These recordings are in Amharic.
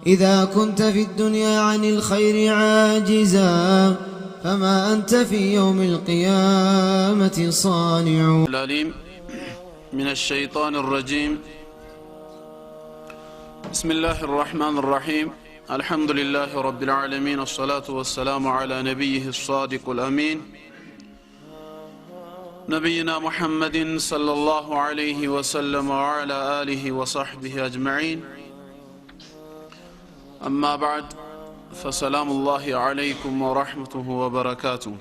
إذا كنت في الدنيا عن الخير عاجزا فما أنت في يوم القيامة صانع. العليم من الشيطان الرجيم. بسم الله الرحمن الرحيم. الحمد لله رب العالمين، الصلاة والسلام على نبيه الصادق الأمين نبينا محمد صلى الله عليه وسلم وعلى آله وصحبه أجمعين. أما بعد، فسلام الله عليكم ورحمته وبركاته.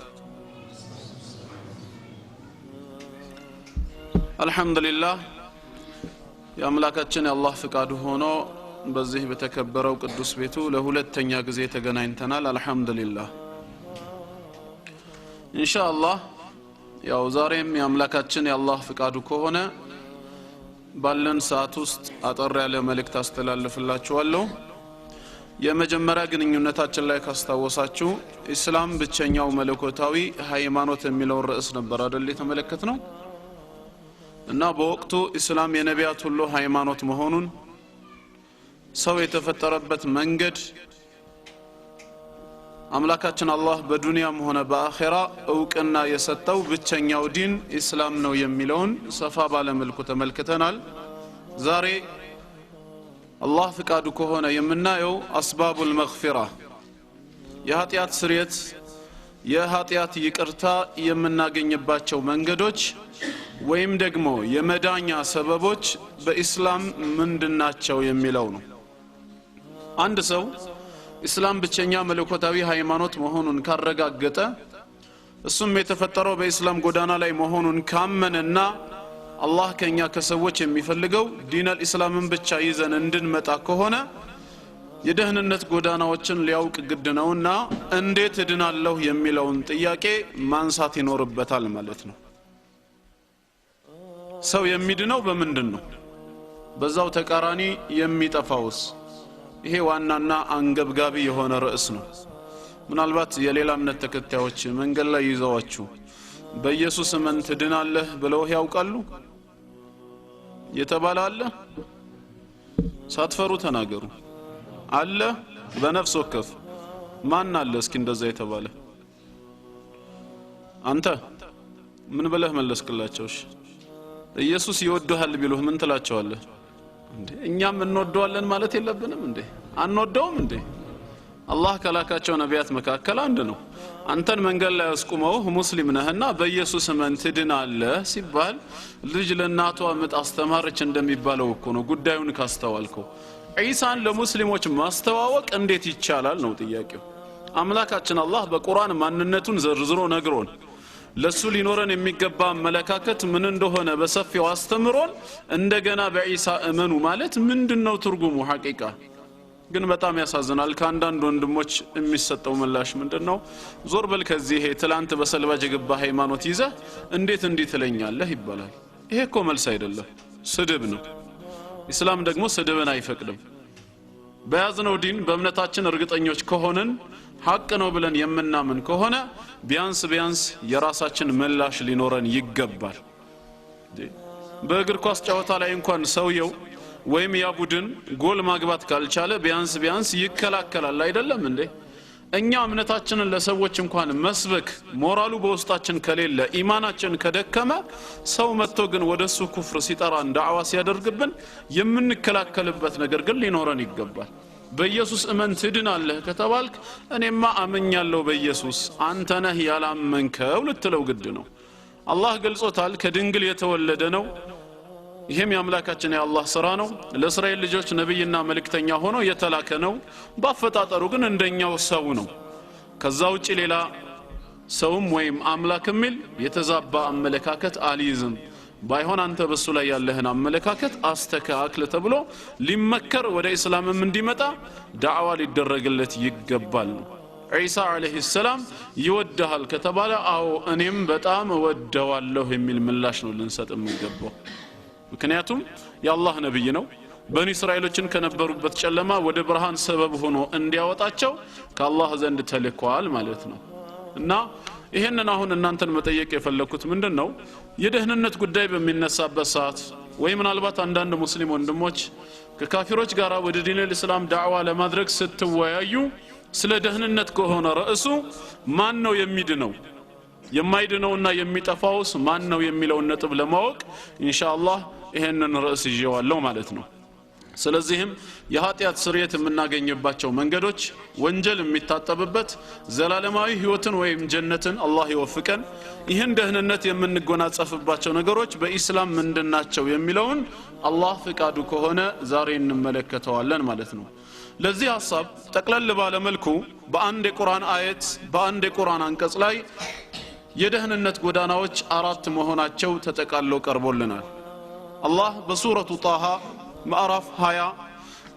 الحمد لله يا أملاكاتنا الله فقاد هونو በዚህ በተከበረው ቅዱስ ቤቱ ለሁለተኛ ጊዜ ተገናኝተናል። አልহামዱሊላህ ኢንሻአላህ ያው ዛሬም የአምላካችን የአላህ ፍቃዱ ከሆነ ባለን ሰዓት ውስጥ አጠር ያለ መልእክት አስተላልፍላችኋለሁ። የመጀመሪያ ግንኙነታችን ላይ ካስታወሳችሁ እስላም ብቸኛው መለኮታዊ ሃይማኖት የሚለው ርዕስ ነበር አይደል የተመለከትነው እና በወቅቱ እስላም የነቢያት ሁሉ ሃይማኖት መሆኑን ሰው የተፈጠረበት መንገድ አምላካችን አላህ በዱንያም ሆነ በአኺራ እውቅና የሰጠው ብቸኛው ዲን እስላም ነው የሚለውን ሰፋ ባለ መልኩ ተመልክተናል። ዛሬ አላህ ፍቃዱ ከሆነ የምናየው አስባቡል መግፊራ የኃጢአት ስርየት የኃጢአት ይቅርታ የምናገኝባቸው መንገዶች ወይም ደግሞ የመዳኛ ሰበቦች በእስላም ምንድናቸው የሚለው ነው። አንድ ሰው እስላም ብቸኛ መለኮታዊ ሃይማኖት መሆኑን ካረጋገጠ እሱም የተፈጠረው በእስላም ጎዳና ላይ መሆኑን ካመነና አላህ ከኛ ከሰዎች የሚፈልገው ዲነል እስላምን ብቻ ይዘን እንድንመጣ ከሆነ የደህንነት ጎዳናዎችን ሊያውቅ ግድ ነውና እንዴት እድናለሁ የሚለውን ጥያቄ ማንሳት ይኖርበታል ማለት ነው። ሰው የሚድነው በምንድነው? በዛው ተቃራኒ የሚጠፋውስ? ይሄ ዋናና አንገብጋቢ የሆነ ርዕስ ነው። ምናልባት የሌላ እምነት ተከታዮች መንገድ ላይ ይዘዋችሁ በኢየሱስ እመን ትድናለህ ብለው ያውቃሉ የተባለ አለ? ሳትፈሩ ተናገሩ። አለ? በነፍስ ወከፍ ማን አለ እስኪ እንደዛ የተባለ? አንተ ምን ብለህ መለስክላቸው? ኢየሱስ ይወድሃል ቢሉህ ምን ትላቸዋለህ? እንዴ እኛም እንወደዋለን ማለት የለብንም እንዴ? አንወደውም እንዴ? አላህ ከላካቸው ነቢያት መካከል አንድ ነው። አንተን መንገድ ላይ አስቁመው ሙስሊም ነህና በኢየሱስ እመን ትድናለህ ሲባል ልጅ ለእናቷ ምጥ አስተማረች እንደሚባለው እኮ ነው ጉዳዩን ካስተዋልከው። ዒሳን ለሙስሊሞች ማስተዋወቅ እንዴት ይቻላል ነው ጥያቄው። አምላካችን አላህ በቁርአን ማንነቱን ዘርዝሮ ነግሮን ለሱ ሊኖረን የሚገባ አመለካከት ምን እንደሆነ በሰፊው አስተምሮን እንደገና በዒሳ እመኑ ማለት ምንድነው ትርጉሙ? ሐቂቃ ግን በጣም ያሳዝናል። ከአንዳንድ ወንድሞች የሚሰጠው ምላሽ ምንድነው? ዞር በል ከዚህ ትላንት በሰልባጅ የገባ ሃይማኖት ይዘህ እንዴት ትለኛለህ ይባላል። ይሄ እኮ መልስ አይደለም፣ ስድብ ነው። እስላም ደግሞ ስድብን አይፈቅድም። በያዝነው ዲን በእምነታችን እርግጠኞች ከሆነን ሐቅ ነው ብለን የምናምን ከሆነ ቢያንስ የራሳችን ምላሽ ሊኖረን ይገባል። በእግር ኳስ ጨዋታ ላይ እንኳን ሰውየው ወይም ያ ቡድን ጎል ማግባት ካልቻለ ቢያንስ ይከላከላል አይደለም እንዴ? እኛ እምነታችንን ለሰዎች እንኳን መስበክ ሞራሉ በውስጣችን ከሌለ ኢማናችን ከደከመ ሰው መጥቶ ግን ወደሱ ኩፍር ሲጠራን ዳዕዋ ሲያደርግብን የምንከላከልበት ነገር ግን ሊኖረን ይገባል። በኢየሱስ እመን ትድናለህ ከተባልክ እኔማ አመኛለሁ በኢየሱስ አንተ ነህ ያላመንከው ልትለው ግድ ነው። አላህ ገልጾታል፣ ከድንግል የተወለደ ነው። ይሄም የአምላካችን የአላህ ሥራ ነው። ለእስራኤል ልጆች ነብይና መልእክተኛ ሆኖ የተላከ ነው። በአፈጣጠሩ ግን እንደኛው ሰው ነው። ከዛ ውጪ ሌላ ሰውም ወይም አምላክ የሚል የተዛባ አመለካከት አልይዝም። ባይሆን አንተ በሱ ላይ ያለህን አመለካከት አስተካክለ ተብሎ ሊመከር ወደ እስላምም እንዲመጣ ዳዕዋ ሊደረግለት ይገባል። ዒሳ አለይሂ ሰላም ይወደሃል ከተባለ አዎ እኔም በጣም እወደዋለሁ የሚል ምላሽ ነው ልንሰጥ የሚገባው። ምክንያቱም የአላህ ነብይ ነው። በኒ እስራኤሎችን ከነበሩበት ጨለማ ወደ ብርሃን ሰበብ ሆኖ እንዲያወጣቸው ከአላህ ዘንድ ተልኳል ማለት ነው። እና ይሄንን አሁን እናንተን መጠየቅ የፈለኩት ምንድነው የደህንነት ጉዳይ በሚነሳበት ሰዓት ወይ ምናልባት አንዳንድ ሙስሊም ወንድሞች ከካፊሮች ጋር ወደ ዲን الاسلام ዳዕዋ ለማድረግ ስትወያዩ ስለ ደህንነት ከሆነ ርዕሱ ማን ነው የሚድነው የማይድነውና የሚጠፋውስ ማን ነው የሚለው ነጥብ ለማወቅ ኢንሻአላህ ይሄንን ርዕስ ይዤዋለሁ ማለት ነው ስለዚህም የኃጢአት ስርየት የምናገኝባቸው መንገዶች ወንጀል የሚታጠብበት ዘላለማዊ ህይወትን ወይም ጀነትን አላህ ይወፍቀን ይህን ደህንነት የምንጎናጸፍባቸው ነገሮች በእስላም ምንድናቸው የሚለውን አላህ ፍቃዱ ከሆነ ዛሬ እንመለከተዋለን ማለት ነው ለዚህ ሐሳብ ጠቅለል ባለ መልኩ በአንድ የቁርአን አየት በአንድ የቁርአን አንቀጽ ላይ የደህንነት ጎዳናዎች አራት መሆናቸው ተጠቃሎ ቀርቦልናል አላህ በሱረቱ ጣሃ ማዕራፍ 20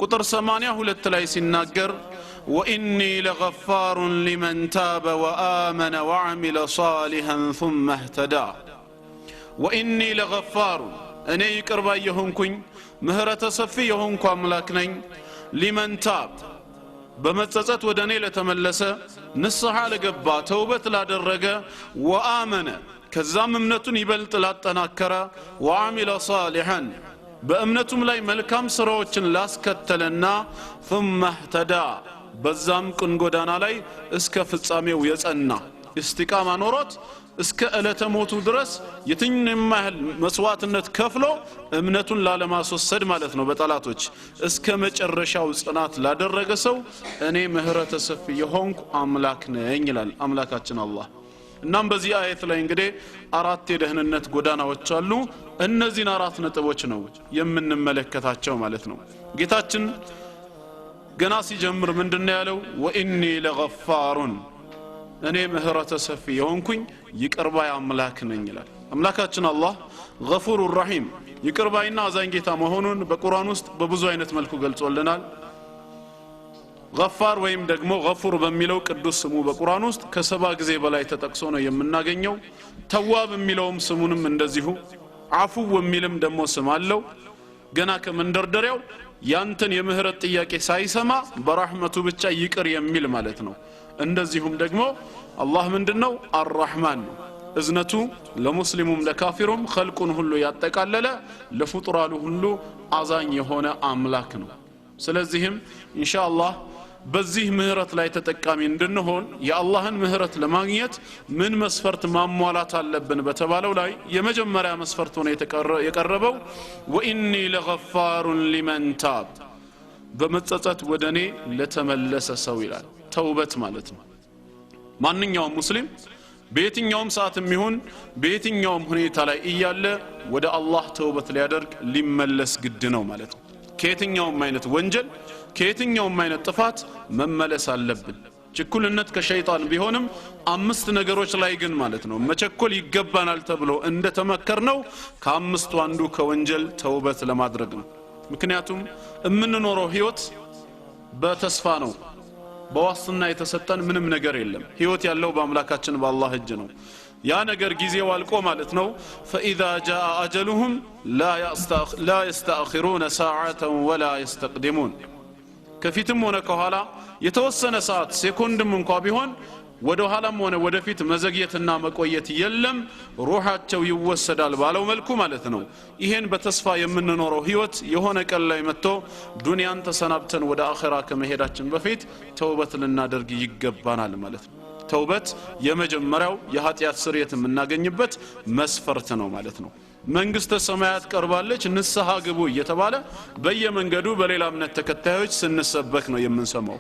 ቁጥር 82 ላይ ሲናገር وإني لغفار لمن تاب وآمن وعمل صالحا ثم اهتدى وإني لغفار أنا يقربا يهونكኝ ምህረተ ሰፊ የሆንኩ አምላክ ነኝ لمن تاب በመጸጸት ወደኔ ለተመለሰ ንስሐ ለገባ ተውበት ላደረገ وآمن ከዛም እምነቱን ይበልጥ ላጠናከረ وعمل صالحا በእምነቱም ላይ መልካም ስራዎችን ላስከተለና ثم اهتدى በዛም ቅን ጎዳና ላይ እስከ ፍጻሜው የጸና እስቲቃማ ኖሮት እስከ ዕለተ ሞቱ ድረስ የትኛውም ያህል መስዋዕትነት ከፍሎ እምነቱን ላለማስወሰድ ማለት ነው በጠላቶች እስከ መጨረሻው ጽናት ላደረገ ሰው እኔ ምህረተ ሰፊ የሆንኩ አምላክ ነኝ ይላል አምላካችን አላህ እናም በዚህ አየት ላይ እንግዲህ አራት የደህንነት ጎዳናዎች አሉ እነዚህን አራት ነጥቦች ነው የምንመለከታቸው ማለት ነው ጌታችን ገና ሲጀምር ምንድነው ያለው ወኢኒ ለገፋሩን እኔ ምህረተ ሰፊ የሆንኩኝ ይቅርባይ አምላክ ነኝ ይላል አምላካችን አላህ ገፉሩ ረሂም ይቅርባይና አዛኝ ጌታ መሆኑን በቁርአን ውስጥ በብዙ አይነት መልኩ ገልጾልናል ገፋር ወይም ደግሞ ገፉር በሚለው ቅዱስ ስሙ በቁርአን ውስጥ ከ7 ጊዜ በላይ ተጠቅሶ ነው የምናገኘው ተዋብ የሚለውም ስሙንም እንደዚሁ አፉ ወሚልም ደግሞ ስም አለው ገና ከመንደርደሪያው ያንተን የምህረት ጥያቄ ሳይሰማ በረህመቱ ብቻ ይቅር የሚል ማለት ነው እንደዚሁም ደግሞ አላህ ምንድነው አርራህማን ነው እዝነቱ ለሙስሊሙም ለካፊሩም ኸልቁን ሁሉ ያጠቃለለ ለፍጡራሉ ሁሉ አዛኝ የሆነ አምላክ ነው ስለዚህም ኢንሻአላህ በዚህ ምህረት ላይ ተጠቃሚ እንድንሆን የአላህን ምህረት ለማግኘት ምን መስፈርት ማሟላት አለብን በተባለው ላይ የመጀመሪያ መስፈርት ሆነ የቀረበው ወኢኒ ለገፋሩን ሊመን ታብ በመጸጸት ወደኔ ለተመለሰ ሰው ይላል ተውበት ማለት ነው ማንኛውም ሙስሊም በየትኛውም ሰዓትም ይሁን በየትኛውም ሁኔታ ላይ እያለ ወደ አላህ ተውበት ሊያደርግ ሊመለስ ግድ ነው ማለት ነው ከየትኛውም አይነት ወንጀል ከየትኛውም አይነት ጥፋት መመለስ አለብን ችኩልነት ከሸይጣን ቢሆንም 5 ነገሮች ላይ ግን ማለት ነው መቸኮል ይገባናል ተብሎ እንደተመከርነው ከአምስቱ አንዱ ከወንጀል ተውበት ለማድረግ ነው ምክንያቱም እምንኖረው ህይወት በተስፋ ነው በዋስትና የተሰጠን ምንም ነገር የለም ህይወት ያለው በአምላካችን በአላህ እጅ ነው ያ ነገር ጊዜው አልቆ ማለት ነው فاذا جاء اجلهم لا يستاخرون ساعه ولا يستقدمون ከፊትም ሆነ ከኋላ የተወሰነ ሰዓት ሴኮንድም እንኳን ቢሆን ወደ ኋላም ሆነ ወደፊት መዘግየትና መቆየት የለም ሩሃቸው ይወሰዳል ባለው መልኩ ማለት ነው ይሄን በተስፋ የምንኖረው ህይወት የሆነ ቀን ላይ መጥቶ ዱንያን ተሰናብተን ወደ አኺራ ከመሄዳችን በፊት ተውበት ልናደርግ ይገባናል ማለት ነው ተውበት የመጀመሪያው የኃጢአት ስርየት የምናገኝበት መስፈርት ነው ማለት ነው መንግስተ ሰማያት ቀርባለች ንስሐ ግቡ እየተባለ በየመንገዱ በሌላ እምነት ተከታዮች ስንሰበክ ነው የምንሰማው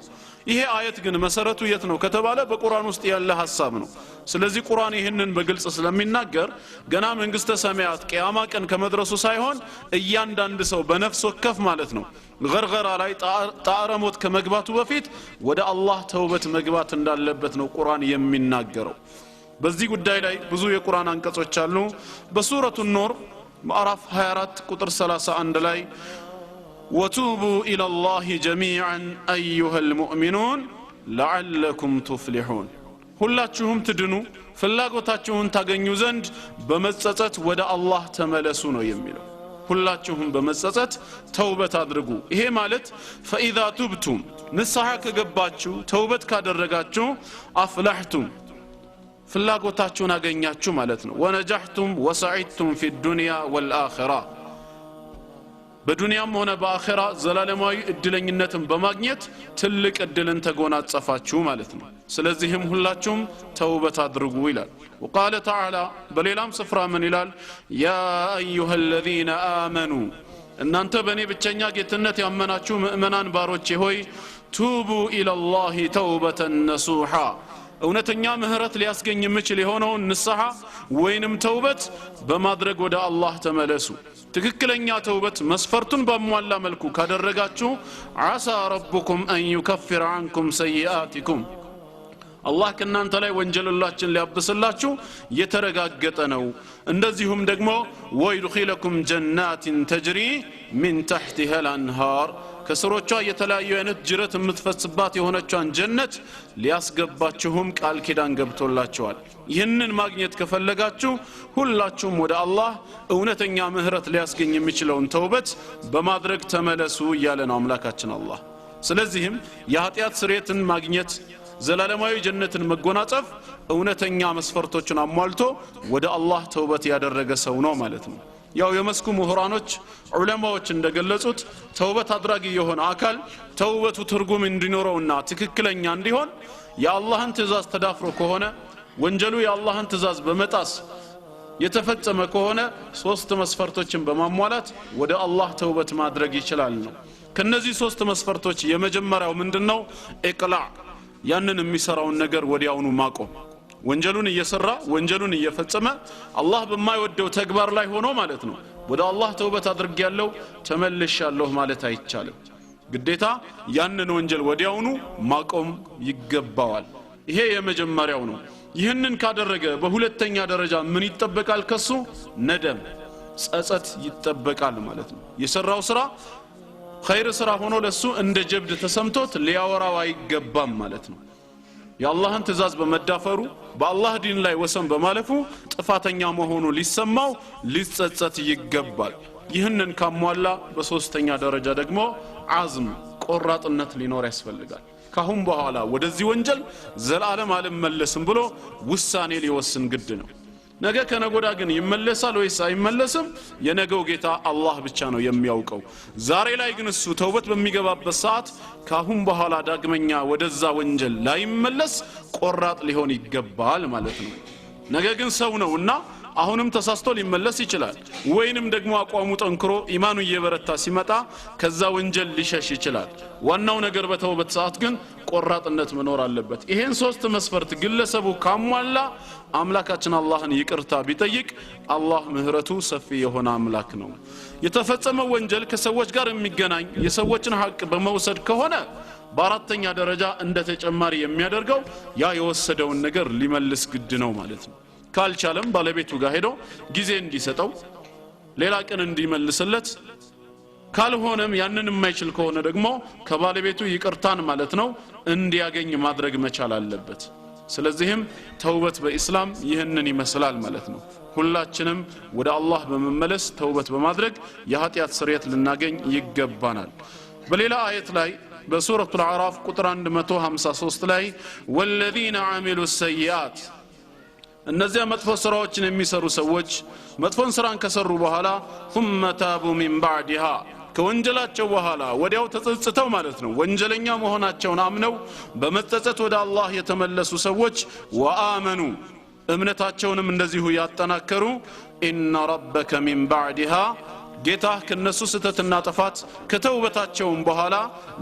ይሄ አየት ግን መሰረቱ የት ነው ከተባለ በቁርአን ውስጥ ያለ ሐሳብ ነው ስለዚህ ቁርአን ይሄንን በግልጽ ስለሚናገር ገና መንግስተ ሰማያት ቂያማ ቀን ከመድረሱ ሳይሆን እያንዳንዱ ሰው በነፍስ ወከፍ ማለት ነው ገርገራ ላይ ጣረሞት ከመግባቱ በፊት ወደ አላህ ተውበት መግባት እንዳለበት ነው ቁርአን የሚናገረው በዚህ ጉዳይ ላይ ብዙ የቁርአን አንቀጾች አሉ በሱረቱ ኑር ማዕራፍ 24 ቁጥር 31 ላይ وتوبوا الى الله جميعا ايها المؤمنون لعلكم تفلحون ሁላችሁም ትድኑ ፍላጎታችሁን ታገኙ ዘንድ በመጸጸት ወደ አላህ ተመለሱ ነው የሚለው ሁላችሁም በመጸጸት ተውበት አድርጉ ይሄ ማለት فاذا تبتم ንስሐ ከገባችሁ ተውበት ካደረጋችሁ አፍላህቱም ፍላጎታችሁን አገኛችሁ ማለት ነው ወነጃህቱም ወሰዒድቱም في الدنيا والآخرة በዱንያም ሆነ በአኺራ ዘላለማዊ እድለኝነትን በማግኘት ትልቅ እድልን ተጎናጸፋችሁ ማለት ነው ስለዚህም ሁላችሁም ተውበት አድርጉ ይላል وقال تعالى በሌላም ስፍራ ምን ይላል يا ايها الذين آمنوا እናንተ በእኔ ብቸኛ ጌትነት ያመናችሁ ምእመናን ባሮቼ ሆይ توبوا الى الله توبة نصوحا እውነተኛ ምህረት ሊያስገኝ የሚችል የሆነው ንስሐ ወይንም ተውበት በማድረግ ወደ አላህ ተመለሱ ትክክለኛ ተውበት መስፈርቱን በመሟላ መልኩ ካደረጋችሁ عسى ربكم ان يكفر عنكم سيئاتكم አላህ ከናንተ ላይ ወንጀላችሁን ሊያብስላችሁ የተረጋገጠ ነው እንደዚሁም ደግሞ ወይድኺለኩም ጀናቲን ተጅሪ من تحتها الانهار ከስሮቿ የተለያዩ አይነት ጅረት የምትፈስባት የሆነቿን ጀነት ሊያስገባችሁም ቃል ኪዳን ገብቶላችኋል ይህንን ማግኘት ከፈለጋችሁ ሁላችሁም ወደ አላህ እውነተኛ ምህረት ሊያስገኝ የሚችለውን ተውበት በማድረግ ተመለሱ እያለ ነው አምላካችን አላህ ስለዚህም የኃጢአት ስርየትን ማግኘት ዘላለማዊ ጀነትን መጎናጸፍ እውነተኛ መስፈርቶችን አሟልቶ ወደ አላህ ተውበት ያደረገ ሰው ነው ማለት ነው ያው የመስኩ ምሁራኖች ዑለማዎች እንደገለጹት ተውበት አድራጊ የሆነ አካል ተውበቱ ትርጉም እንዲኖረውና ትክክለኛ እንዲሆን የአላህን ትእዛዝ ተዳፍሮ ከሆነ ወንጀሉ የአላህን ትእዛዝ በመጣስ የተፈጸመ ከሆነ ሶስት መስፈርቶችን በማሟላት ወደ አላህ ተውበት ማድረግ ይችላል ነው ከነዚህ ሶስት መስፈርቶች የመጀመሪያው ምንድነው ኢቅላዕ ያንን የሚሰራውን ነገር ወዲያውኑ ማቆም ወንጀሉን እየሰራ ወንጀሉን እየፈጸመ አላህ በማይወደው ተግባር ላይ ሆኖ ማለት ነው ወደ አላህ ተውበት አድርጌያለሁ ተመልሻለሁ ማለት አይቻልም ግዴታ ያንን ወንጀል ወዲያውኑ ማቆም ይገባዋል ይሄ የመጀመሪያው ነው ይህንን ካደረገ በሁለተኛ ደረጃ ምን ይጠበቃል ከሱ ነደም ጸጸት ይጠበቃል ማለት ነው የሰራው ስራ ኸይር ስራ ሆኖ ለሱ እንደ ጀብድ ተሰምቶት ሊያወራው አይገባም ማለት ነው የአላህን ትእዛዝ በመዳፈሩ በአላህ ዲን ላይ ወሰን በማለፉ ጥፋተኛ መሆኑ ሊሰማው ሊጸጸት ይገባል ይህንን ካሟላ በሶስተኛ ደረጃ ደግሞ አዝም ቆራጥነት ሊኖር ያስፈልጋል ካሁን በኋላ ወደዚህ ወንጀል ዘላለም አልመለስም ብሎ ውሳኔ ሊወስን ግድ ነው ነገ ከነጎዳ ግን ይመለሳል ወይስ አይመለስም የነገው ጌታ አላህ ብቻ ነው የሚያውቀው ዛሬ ላይ ግን እሱ ተውበት በሚገባበት ሰዓት ካሁን በኋላ ዳግመኛ ወደዛ ወንጀል ላይ መለስ ቆራጥ ሊሆን ይገባል ማለት ነው ነገ ግን ሰው ነውና አሁንም ተሳስቶ ሊመለስ ይችላል ወይንም ደግሞ አቋሙ ጠንክሮ ኢማኑ እየበረታ ሲመጣ ከዛ ወንጀል ሊሸሽ ይችላል ዋናው ነገር በተውበት ሰዓት ግን ቆራጥነት መኖር አለበት ይሄን ሶስት መስፈርት ግለሰቡ ካሟላ አምላካችን አላህን ይቅርታ ቢጠይቅ አላህ ምህረቱ ሰፊ የሆነ አምላክ ነው የተፈጸመው ወንጀል ከሰዎች ጋር የሚገናኝ የሰዎችን ሐቅ በመውሰድ ከሆነ በአራተኛ ደረጃ እንደ ተጨማሪ የሚያደርገው ያ የወሰደውን ነገር ሊመልስ ግድ ነው ማለት ነው ካልቻለም ባለቤቱ ጋር ሄዶ ጊዜ እንዲሰጠው ሌላ ቀን እንዲመልስለት ካልሆነም ያንን የማይችል ከሆነ ደግሞ ከባለቤቱ ይቅርታን ማለት ነው እንዲያገኝ ማድረግ መቻል አለበት ስለዚህም ተውበት በእስላም ይህንን ይመስላል ማለት ነው ሁላችንም ወደ አላህ በመመለስ ተውበት በማድረግ የኃጢአት ስርየት ልናገኝ ይገባናል በሌላ አየት ላይ በሱረቱ አዕራፍ ቁጥር 153 ላይ ወለዚነ አሚሉ ሰይአት እነዚያ መጥፎ ስራዎችን የሚሰሩ ሰዎች መጥፎን ስራን ከሰሩ በኋላ ثم تابوا من بعدها ከወንጀላቸው በኋላ ወዲያው ተጸጽተው ማለት ነው ወንጀለኛ መሆናቸውን አምነው በመጸጸት ወደ አላህ የተመለሱ ሰዎች ወአመኑ እምነታቸውንም እንደዚሁ ያጠናከሩ ኢነ ረበከ من بعدها ጌታ ከነሱ ስተትና ጥፋት ከተውበታቸውም በኋላ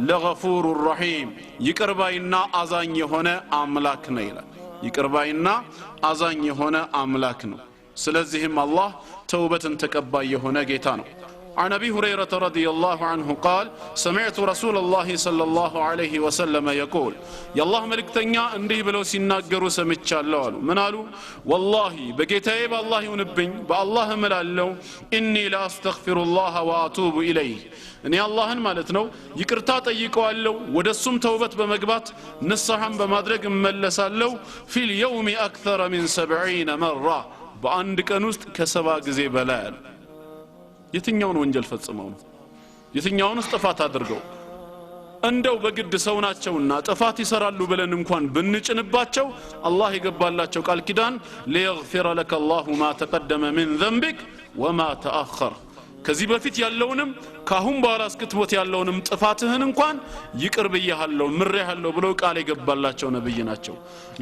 ለገፉር ረሂም ይቅርባይና አዛኝ የሆነ አምላክ ነው ይላል ይቅርባይና አዛኝ የሆነ አምላክ ነው ስለዚህም አላህ ተውበትን ተቀባይ የሆነ ጌታ ነው عن ابي هريره رضي الله عنه قال سمعت رسول الله صلى الله عليه وسلم يقول يا الله ملكتنيا እንዲህ ብለው ሲናገሩ ሰምቻለሁ አሉ ምን አሉ والله በጌታዬ በአላህ ይሁንብኝ በአላህ እምላለሁ اني لا استغفر الله واتوب اليه እኔ አላህን ማለት ነው ይቅርታ ጠይቀዋለሁ ወደሱም ተውበት በመግባት ንስሐን በማድረግ እመለሳለሁ في اليوم اكثر من 70 مره በአንድ ቀን ውስጥ ከ70 ጊዜ በላይ የትኛውን ወንጀል ፈጽመው የትኛውን ጥፋት አድርገው እንደው በግድ ሰው ናቸውና ጥፋት ይሰራሉ ብለን እንኳን ብንጭንባቸው አላህ ይገባላቸው ቃል ኪዳን ليغفر لك الله ما تقدم من ذنبك وما تأخر ከዚህ በፊት ያለውንም ካሁን በኋላ እስክትሞት ያለውንም ጥፋትህን እንኳን ይቅር ብያለሁ ምሬሃለሁ ብለው ቃል ይገባላቸው ነብይ ናቸው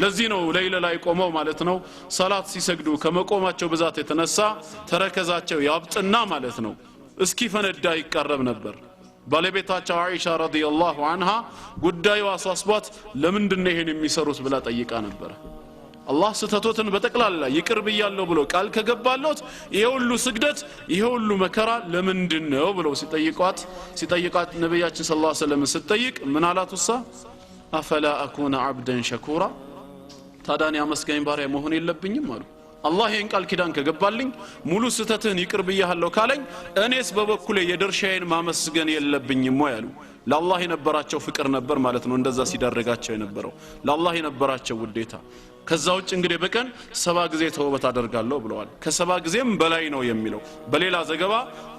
ለዚህ ነው ለይለ ላይ ቆመው ማለት ነው ሰላት ሲሰግዱ ከመቆማቸው ብዛት የተነሳ ተረከዛቸው ያብጥና ማለት ነው እስኪ ፈነዳ ይቀርብ ነበር ባለቤታቸው አይሻ ረዲየላሁ ዐንሃ ጉዳዩ አሳስቧት ለምንድነው ይሄን የሚሰሩት ብላ ጠይቃ ነበር አላህ ስተቶትን በተቀላላ ይቅር ብያለሁ ብሎ ቃል ከገባለት ይሄውሉ ስግደት ይሄውሉ መከራ ለምንድነው ብለው ሲጠይቋት ነብያችን ሰለላሁ ዐለይሂ ወሰለም ሲጠይቅ ምን አላቱሳ አፈላ አኩነ አብደን ሸኩራ ታዳን ያመስገኝ ባሪያ መሆን የለብኝም አሉ አላህ ይሄን ቃል ኪዳን ከገባልኝ ሙሉ ስተትህን ይቅር ብያለሁ ካለኝ እኔስ በበኩሌ የድርሻዬን ማመስገን የለብኝም ወይ አሉ ለአላህ የነበራቸው ፍቅር ነበር ማለት ነው እንደዛ ሲደረጋቸው የነበረው ለአላህ የነበራቸው ውዴታ ከዛው እንግዲህ በቀን 70 ጊዜ ተውበት አደርጋለሁ ብለዋል ከ70 ጊዜም በላይ ነው የሚለው በሌላ ዘገባ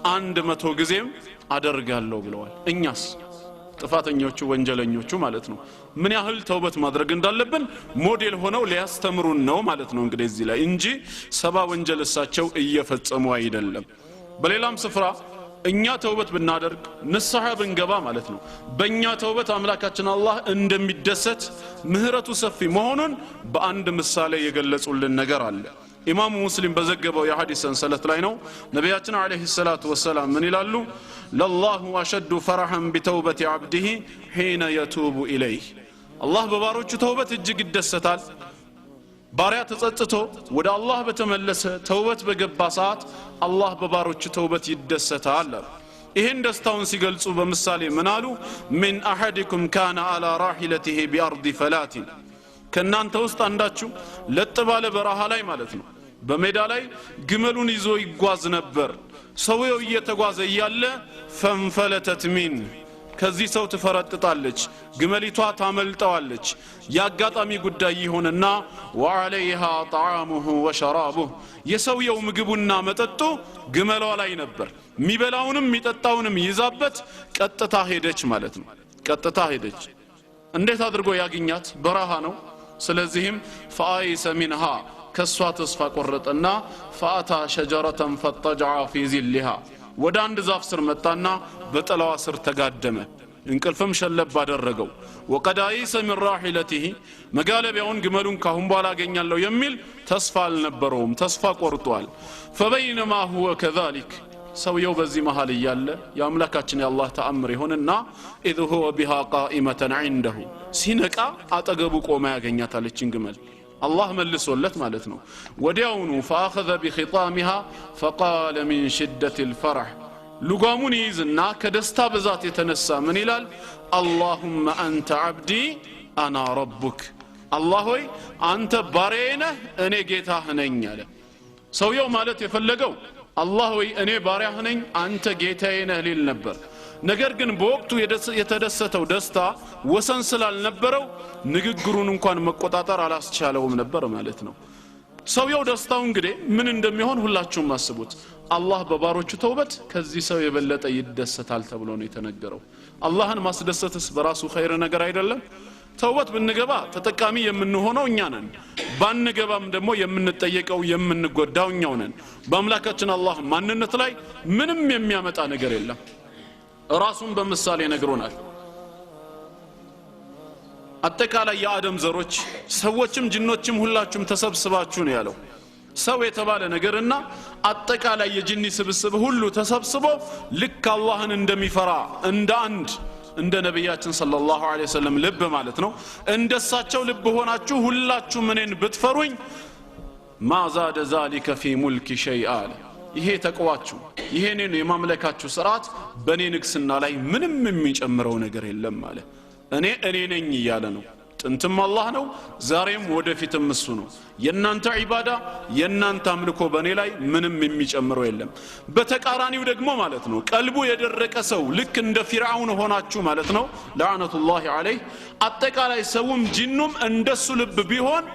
100 ጊዜም አደርጋለሁ ብለዋል እኛስ ጥፋተኞቹ ወንጀለኞቹ ማለት ነው ምን ያህል ተውበት ማድረግ እንዳለብን ሞዴል ሆነው ሊያስተምሩን ነው ማለት ነው እንግዲህ እዚህ ላይ እንጂ 70 ወንጀል እሳቸው እየፈጸሙ አይደለም በሌላም ስፍራ እኛ ተውበት ብናደርግ ንስሐ ብንገባ ማለት ነው በእኛ ተውበት አምላካችን አላህ እንደሚደሰት ምህረቱ ሰፊ መሆኑን በአንድ ምሳሌ የገለጹልን ነገር አለ ኢማሙ ሙስሊም በዘገበው የሐዲስ ሰንሰለት ላይ ነው ነብያችን አለይሂ ሰላቱ ወሰለም ምን ይላሉ ለላሁ አሸዱ ፈረሐን ቢተውበት عبده حين يتوب اليه አላህ በባሮቹ ተውበት እጅግ ይደሰታል ባሪያ ተጸጽቶ ወደ አላህ በተመለሰ ተውበት በገባ ሰዓት አላህ በባሮቹ ተውበት ይደሰታል ይሄን ደስታውን ሲገልጹ በምሳሌ ምናሉ من احدكم كان على راحلته بارض فلات ከናንተ ውስጥ አንዳችሁ ለጥባለ በረሃ ላይ ማለት ነው በሜዳ ላይ ግመሉን ይዞ ይጓዝ ነበር ሰውየው እየተጓዘ ያለ ፈንፈለተት ሚን ከዚህ ሰው ተፈረጥጣለች ግመሊቷ ታመልጣለች ያጋጣሚ ጉዳይ ይሆንና وعليها طعامه وشرابه የሰውየው ምግቡና መጠጡ ግመሏ ላይ ነበር ሚበላውንም ሚጠጣውንም ይዛበት ቀጥታ ሄደች ማለት ነው ቀጥታ ሄደች እንዴት አድርጎ ያገኛት በረሃ ነው ስለዚህም فايس منها ከሷ ተስፋ ቆረጠና فاتى شجره فاضطجع في ظلها ወደ አንድ ዛፍ ስር መጣና በጥላዋ ስር ተጋደመ እንቅልፍም ሸለብ አደረገው وقد ايس من راحلته መጋለቢያውን ግመሉን ካሁን በኋላ አገኛለሁ የሚል ተስፋ አልነበረውም ተስፋ ቆርጧል فبينما هو كذلك ሰውየው በዚህ መሃል ያለ ያምላካችን ያላህ ተአምር ይሆንና اذ هو بها قائمه عنده ሲነቃ አጠገቡ ቆማ ያገኛታለችን ግመል الله ملسولت ማለት ነው ወዲያውኑ فاخذ بخطامها فقال من شده الفرح لغامون ይዝና ከደስታ ብዛት የተነሳ ምን ይላል اللهم انت عبدي انا ربك الله ሆይ አንተ ባሪያዬ ነህ እኔ ጌታህ ነኝ አለ ሰውየው ማለት የፈለገው الله ሆይ እኔ ባሪያህ ነኝ አንተ ጌታዬ ነህ ሊል ነበር ነገር ግን በወቅቱ የተደሰተው ደስታ ወሰን ስላልነበረው ንግግሩን እንኳን መቆጣጠር አላስቻለውም ነበር ማለት ነው ሰውየው ደስታው እንግዲህ ምን እንደሚሆን ሁላችሁም አስቡት አላህ በባሮቹ ተውበት ከዚህ ሰው የበለጠ ይደሰታል ተብሎ ነው የተነገረው አላህን ማስደሰትስ በራሱ ኸይር ነገር አይደለም ተውበት ብንገባ ተጠቃሚ የምንሆነው እኛ ነን ባንገባም ደግሞ የምንጠየቀው የምንጎዳው እኛው ነን በአምላካችን አላህ ማንነት ላይ ምንም የሚያመጣ ነገር የለም ራሱን በምሳሌ ነግሮናል አጠቃላይ የአደም ዘሮች ሰዎችም ጅኖችም ሁላችሁም ተሰብስባችሁ ነው ያለው ሰው የተባለ ነገርና አጠቃላይ የጅኒ ስብስብ ሁሉ ተሰብስቦ ልክ አላህን እንደሚፈራ እንደ ነብያችን ሰለላሁ ዐለይሂ ወሰለም ልብ ማለት ነው እንደሳቸው ልብ ሆናችሁ ሁላችሁ ምንን ብትፈሩኝ ما زاد ذلك في ملك شيئا ይሄ ተቀዋችሁ ይሄንን የማምለካችሁ ሥርዓት በኔ ንግስና ላይ ምንም የሚጨምረው ነገር የለም ማለት እኔ ነኝ ይያለ ነው ጥንትም አላህ ነው ዛሬም ወደፊትም እሱ ነው የናንተ ዒባዳ የናንተ አምልኮ በኔ ላይ ምንም የሚጨምረው የለም በተቃራኒው ደግሞ ማለት ነው ቀልቡ የደረቀ ሰው ልክ እንደ ፊርዓውን ሆናችሁ ማለት ነው ለዓነቱላሂ ዐለይሂ አጠቃላይ ሰውም ጂኑም እንደሱ ልብ ቢሆን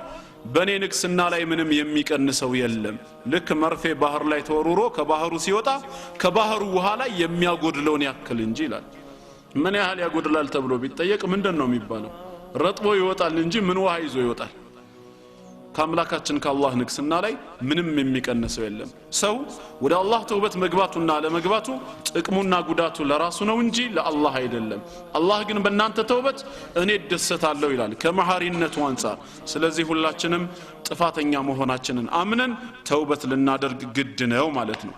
በኔ ንግስና ላይ ምንም የሚቀንሰው የለም ልክ መርፌ ባህር ላይ ተወርሮ ከባህሩ ሲወጣ ከባህሩ ውሃ ላይ የሚያጎድለውን ያክል እንጂ ይላል ምን ያህል ያጎድላል ተብሎ ቢጠየቅ ምንድነው የሚባለው? ረጥቦ ይወጣል እንጂ ምን ውሃ ይዞ ይወጣል? ከአምላካችን ከአላህ ንግስና ላይ ምንም የሚቀንሰው የለም። ሰው ወደ አላህ ተውበት መግባቱና ለመግባቱ ጥቅሙና ጉዳቱ ለራሱ ነው እንጂ ለአላህ አይደለም። አላህ ግን በእናንተ ተውበት እኔ ደሰታለሁ ይላል ከመሐሪነቱ አንፃር። ስለዚህ ሁላችንም ጥፋተኛ መሆናችንን አምነን ተውበት ልናደርግ ግድ ነው ማለት ነው።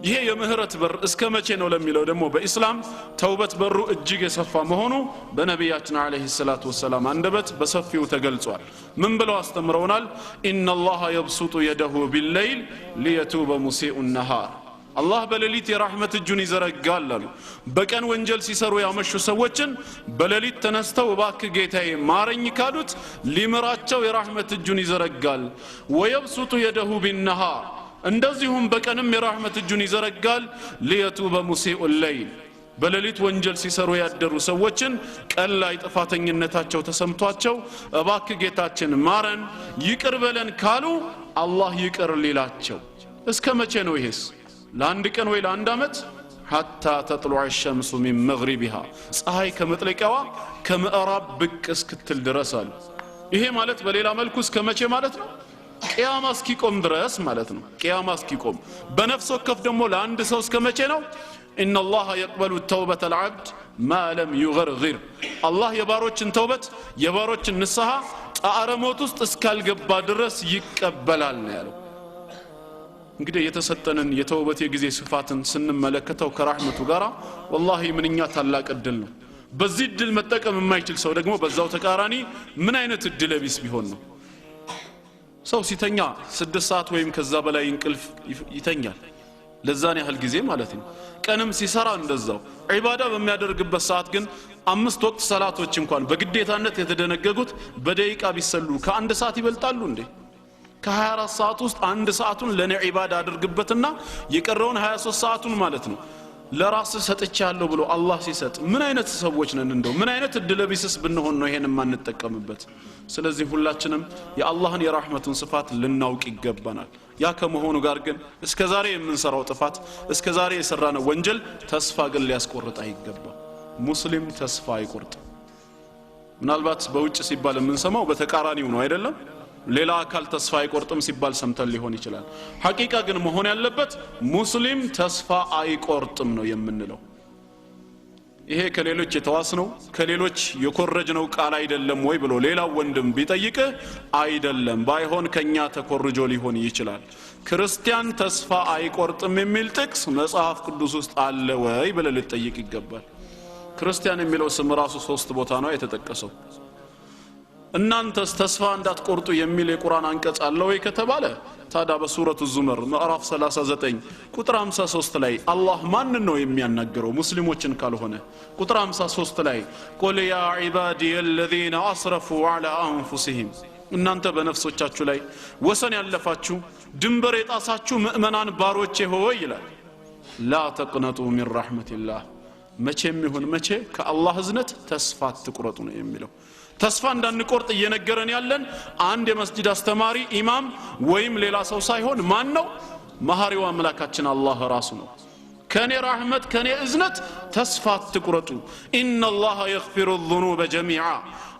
ይሄ የምህረት በር እስከ መቼ ነው ለሚለው ደግሞ በእስላም ተውበት በሩ እጅግ የሰፋ መሆኑ በነቢያችን አለይሂ ሰላቱ ወሰላም አንደበት በሰፊው ተገልጿል። ምን ብለው አስተምረውናል? ኢነላህ የብሱጡ የደሁ ቢልለይል ሊየቱበ ሙሲኡ ነሃር። አላህ በሌሊት የራህመት እጁን ይዘረጋል አሉ። በቀን ወንጀል ሲሰሩ ያመሹ ሰዎችን በሌሊት ተነስተው እባክህ ጌታዬ ማረኝ ካሉት ሊምራቸው የራህመት እጁን ይዘረጋል። ወየብሱጡ የደሁ ቢነሃር እንደዚሁም በቀንም የራህመት እጁን ይዘረጋል። ሊየቱበ ሙሲኡ ለይል በሌሊት ወንጀል ሲሰሩ ያደሩ ሰዎችን ቀን ላይ ጥፋተኝነታቸው ተሰምቷቸው እባክህ ጌታችን ማረን ይቅር በለን ካሉ አላህ ይቅር ሊላቸው። እስከ መቼ ነው ይሄስ? ለአንድ ቀን ወይ ለአንድ አመት? ሐታ ተጥሉዐ ሸምሱ ሚን መግሪቢሃ ፀሐይ ከመጥለቂያዋ ከምዕራብ ብቅ እስክትል ድረስ አሉ። ይሄ ማለት በሌላ መልኩ እስከ መቼ ማለት ነው? ቂያማ እስኪቆም ድረስ ማለት ነው። ቂያማ እስኪቆም በነፍስ ወከፍ ደግሞ ለአንድ ሰው እስከ መቼ ነው? ኢነላህ የቅበሉ ተውበተ ልዓብድ ማ ለም ዩገርግር። አላህ የባሮችን ተውበት የባሮችን ንስሐ ጣዕረ ሞት ውስጥ እስካልገባ ድረስ ይቀበላል ነው ያለው። እንግዲህ የተሰጠንን የተውበት የጊዜ ስፋትን ስንመለከተው ከራህመቱ ጋራ ወላሂ ምንኛ ታላቅ እድል ነው። በዚህ እድል መጠቀም የማይችል ሰው ደግሞ በዛው ተቃራኒ ምን አይነት እድል ቢስ ቢሆን ነው? ሰው ሲተኛ 6 ሰዓት ወይም ከዛ በላይ እንቅልፍ ይተኛል ለዛን ያህል ጊዜ ማለት ነው። ቀንም ሲሰራ እንደዛው ዒባዳ በሚያደርግበት ሰዓት ግን 5 ወቅት ሰላቶች እንኳን በግዴታነት የተደነገጉት በደቂቃ ቢሰሉ ከአንድ ሰዓት ይበልጣሉ እንዴ? ከ24 ሰዓት ውስጥ አንድ ሰዓቱን ለኔ ዒባዳ አድርግበትና የቀረውን 23 ሰዓቱን ማለት ነው ለራስ ሰጥቻለሁ ብሎ አላህ ሲሰጥ ምን አይነት ሰዎች ነን? እንደው ምን አይነት እድለቢስስ ብንሆን ነው ይሄን ማንጠቀምበት? ስለዚህ ሁላችንም የአላህን የራህመቱን ስፋት ልናውቅ ይገባናል። ያ ከመሆኑ ጋር ግን እስከዛሬ የምንሰራው ጥፋት እስከዛሬ የሰራነው ወንጀል ተስፋ ግን ሊያስቆርጥ አይገባም። ሙስሊም ተስፋ አይቆርጥ። ምናልባት በውጭ ሲባል የምንሰማው በተቃራኒው ነው አይደለም? ሌላ አካል ተስፋ አይቆርጥም ሲባል ሰምተን ሊሆን ይችላል። ሐቂቃ ግን መሆን ያለበት ሙስሊም ተስፋ አይቆርጥም ነው የምንለው። ይሄ ከሌሎች የተዋስነው ከሌሎች የኮረጅነው ቃል አይደለም ወይ ብሎ ሌላው ወንድም ቢጠይቅ አይደለም፣ ባይሆን ከኛ ተኮርጆ ሊሆን ይችላል። ክርስቲያን ተስፋ አይቆርጥም የሚል ጥቅስ መጽሐፍ ቅዱስ ውስጥ አለ ወይ ብለህ ልትጠይቅ ይገባል። ክርስቲያን የሚለው ስም ራሱ 3 ቦታ ነው የተጠቀሰው። እናንተስ ተስፋ እንዳትቆርጡ የሚል የቁርአን አንቀጽ አለ ወይ ከተባለ ታዲያ በሱረቱ ዙመር ምዕራፍ 39 ቁጥር 53 ላይ አላህ ማን ነው የሚያናገረው ሙስሊሞችን ካልሆነ? ቁጥር 53 ላይ ቁል ያ ዒባዲየ الذين اسرفوا على انفسهم እናንተ በነፍሶቻችሁ ላይ ወሰን ያለፋችሁ ድንበር የጣሳችሁ ምእመናን ባሮቼ ሆይ ይላል። ላ ተቅነጡ ሚን ረሕመቲላህ መቼም ይሁን መቼ ከአላህ እዝነት ተስፋ አትቁረጡ ነው የሚለው። ተስፋ እንዳንቆርጥ እየነገረን ያለን አንድ የመስጂድ አስተማሪ ኢማም ወይም ሌላ ሰው ሳይሆን ማን ነው? መሐሪው አምላካችን አላህ ራሱ ነው። ከኔ ረህመት ከኔ እዝነት ተስፋ አትቁረጡ። ኢነላህ የግፊሩ الذنوب جميعا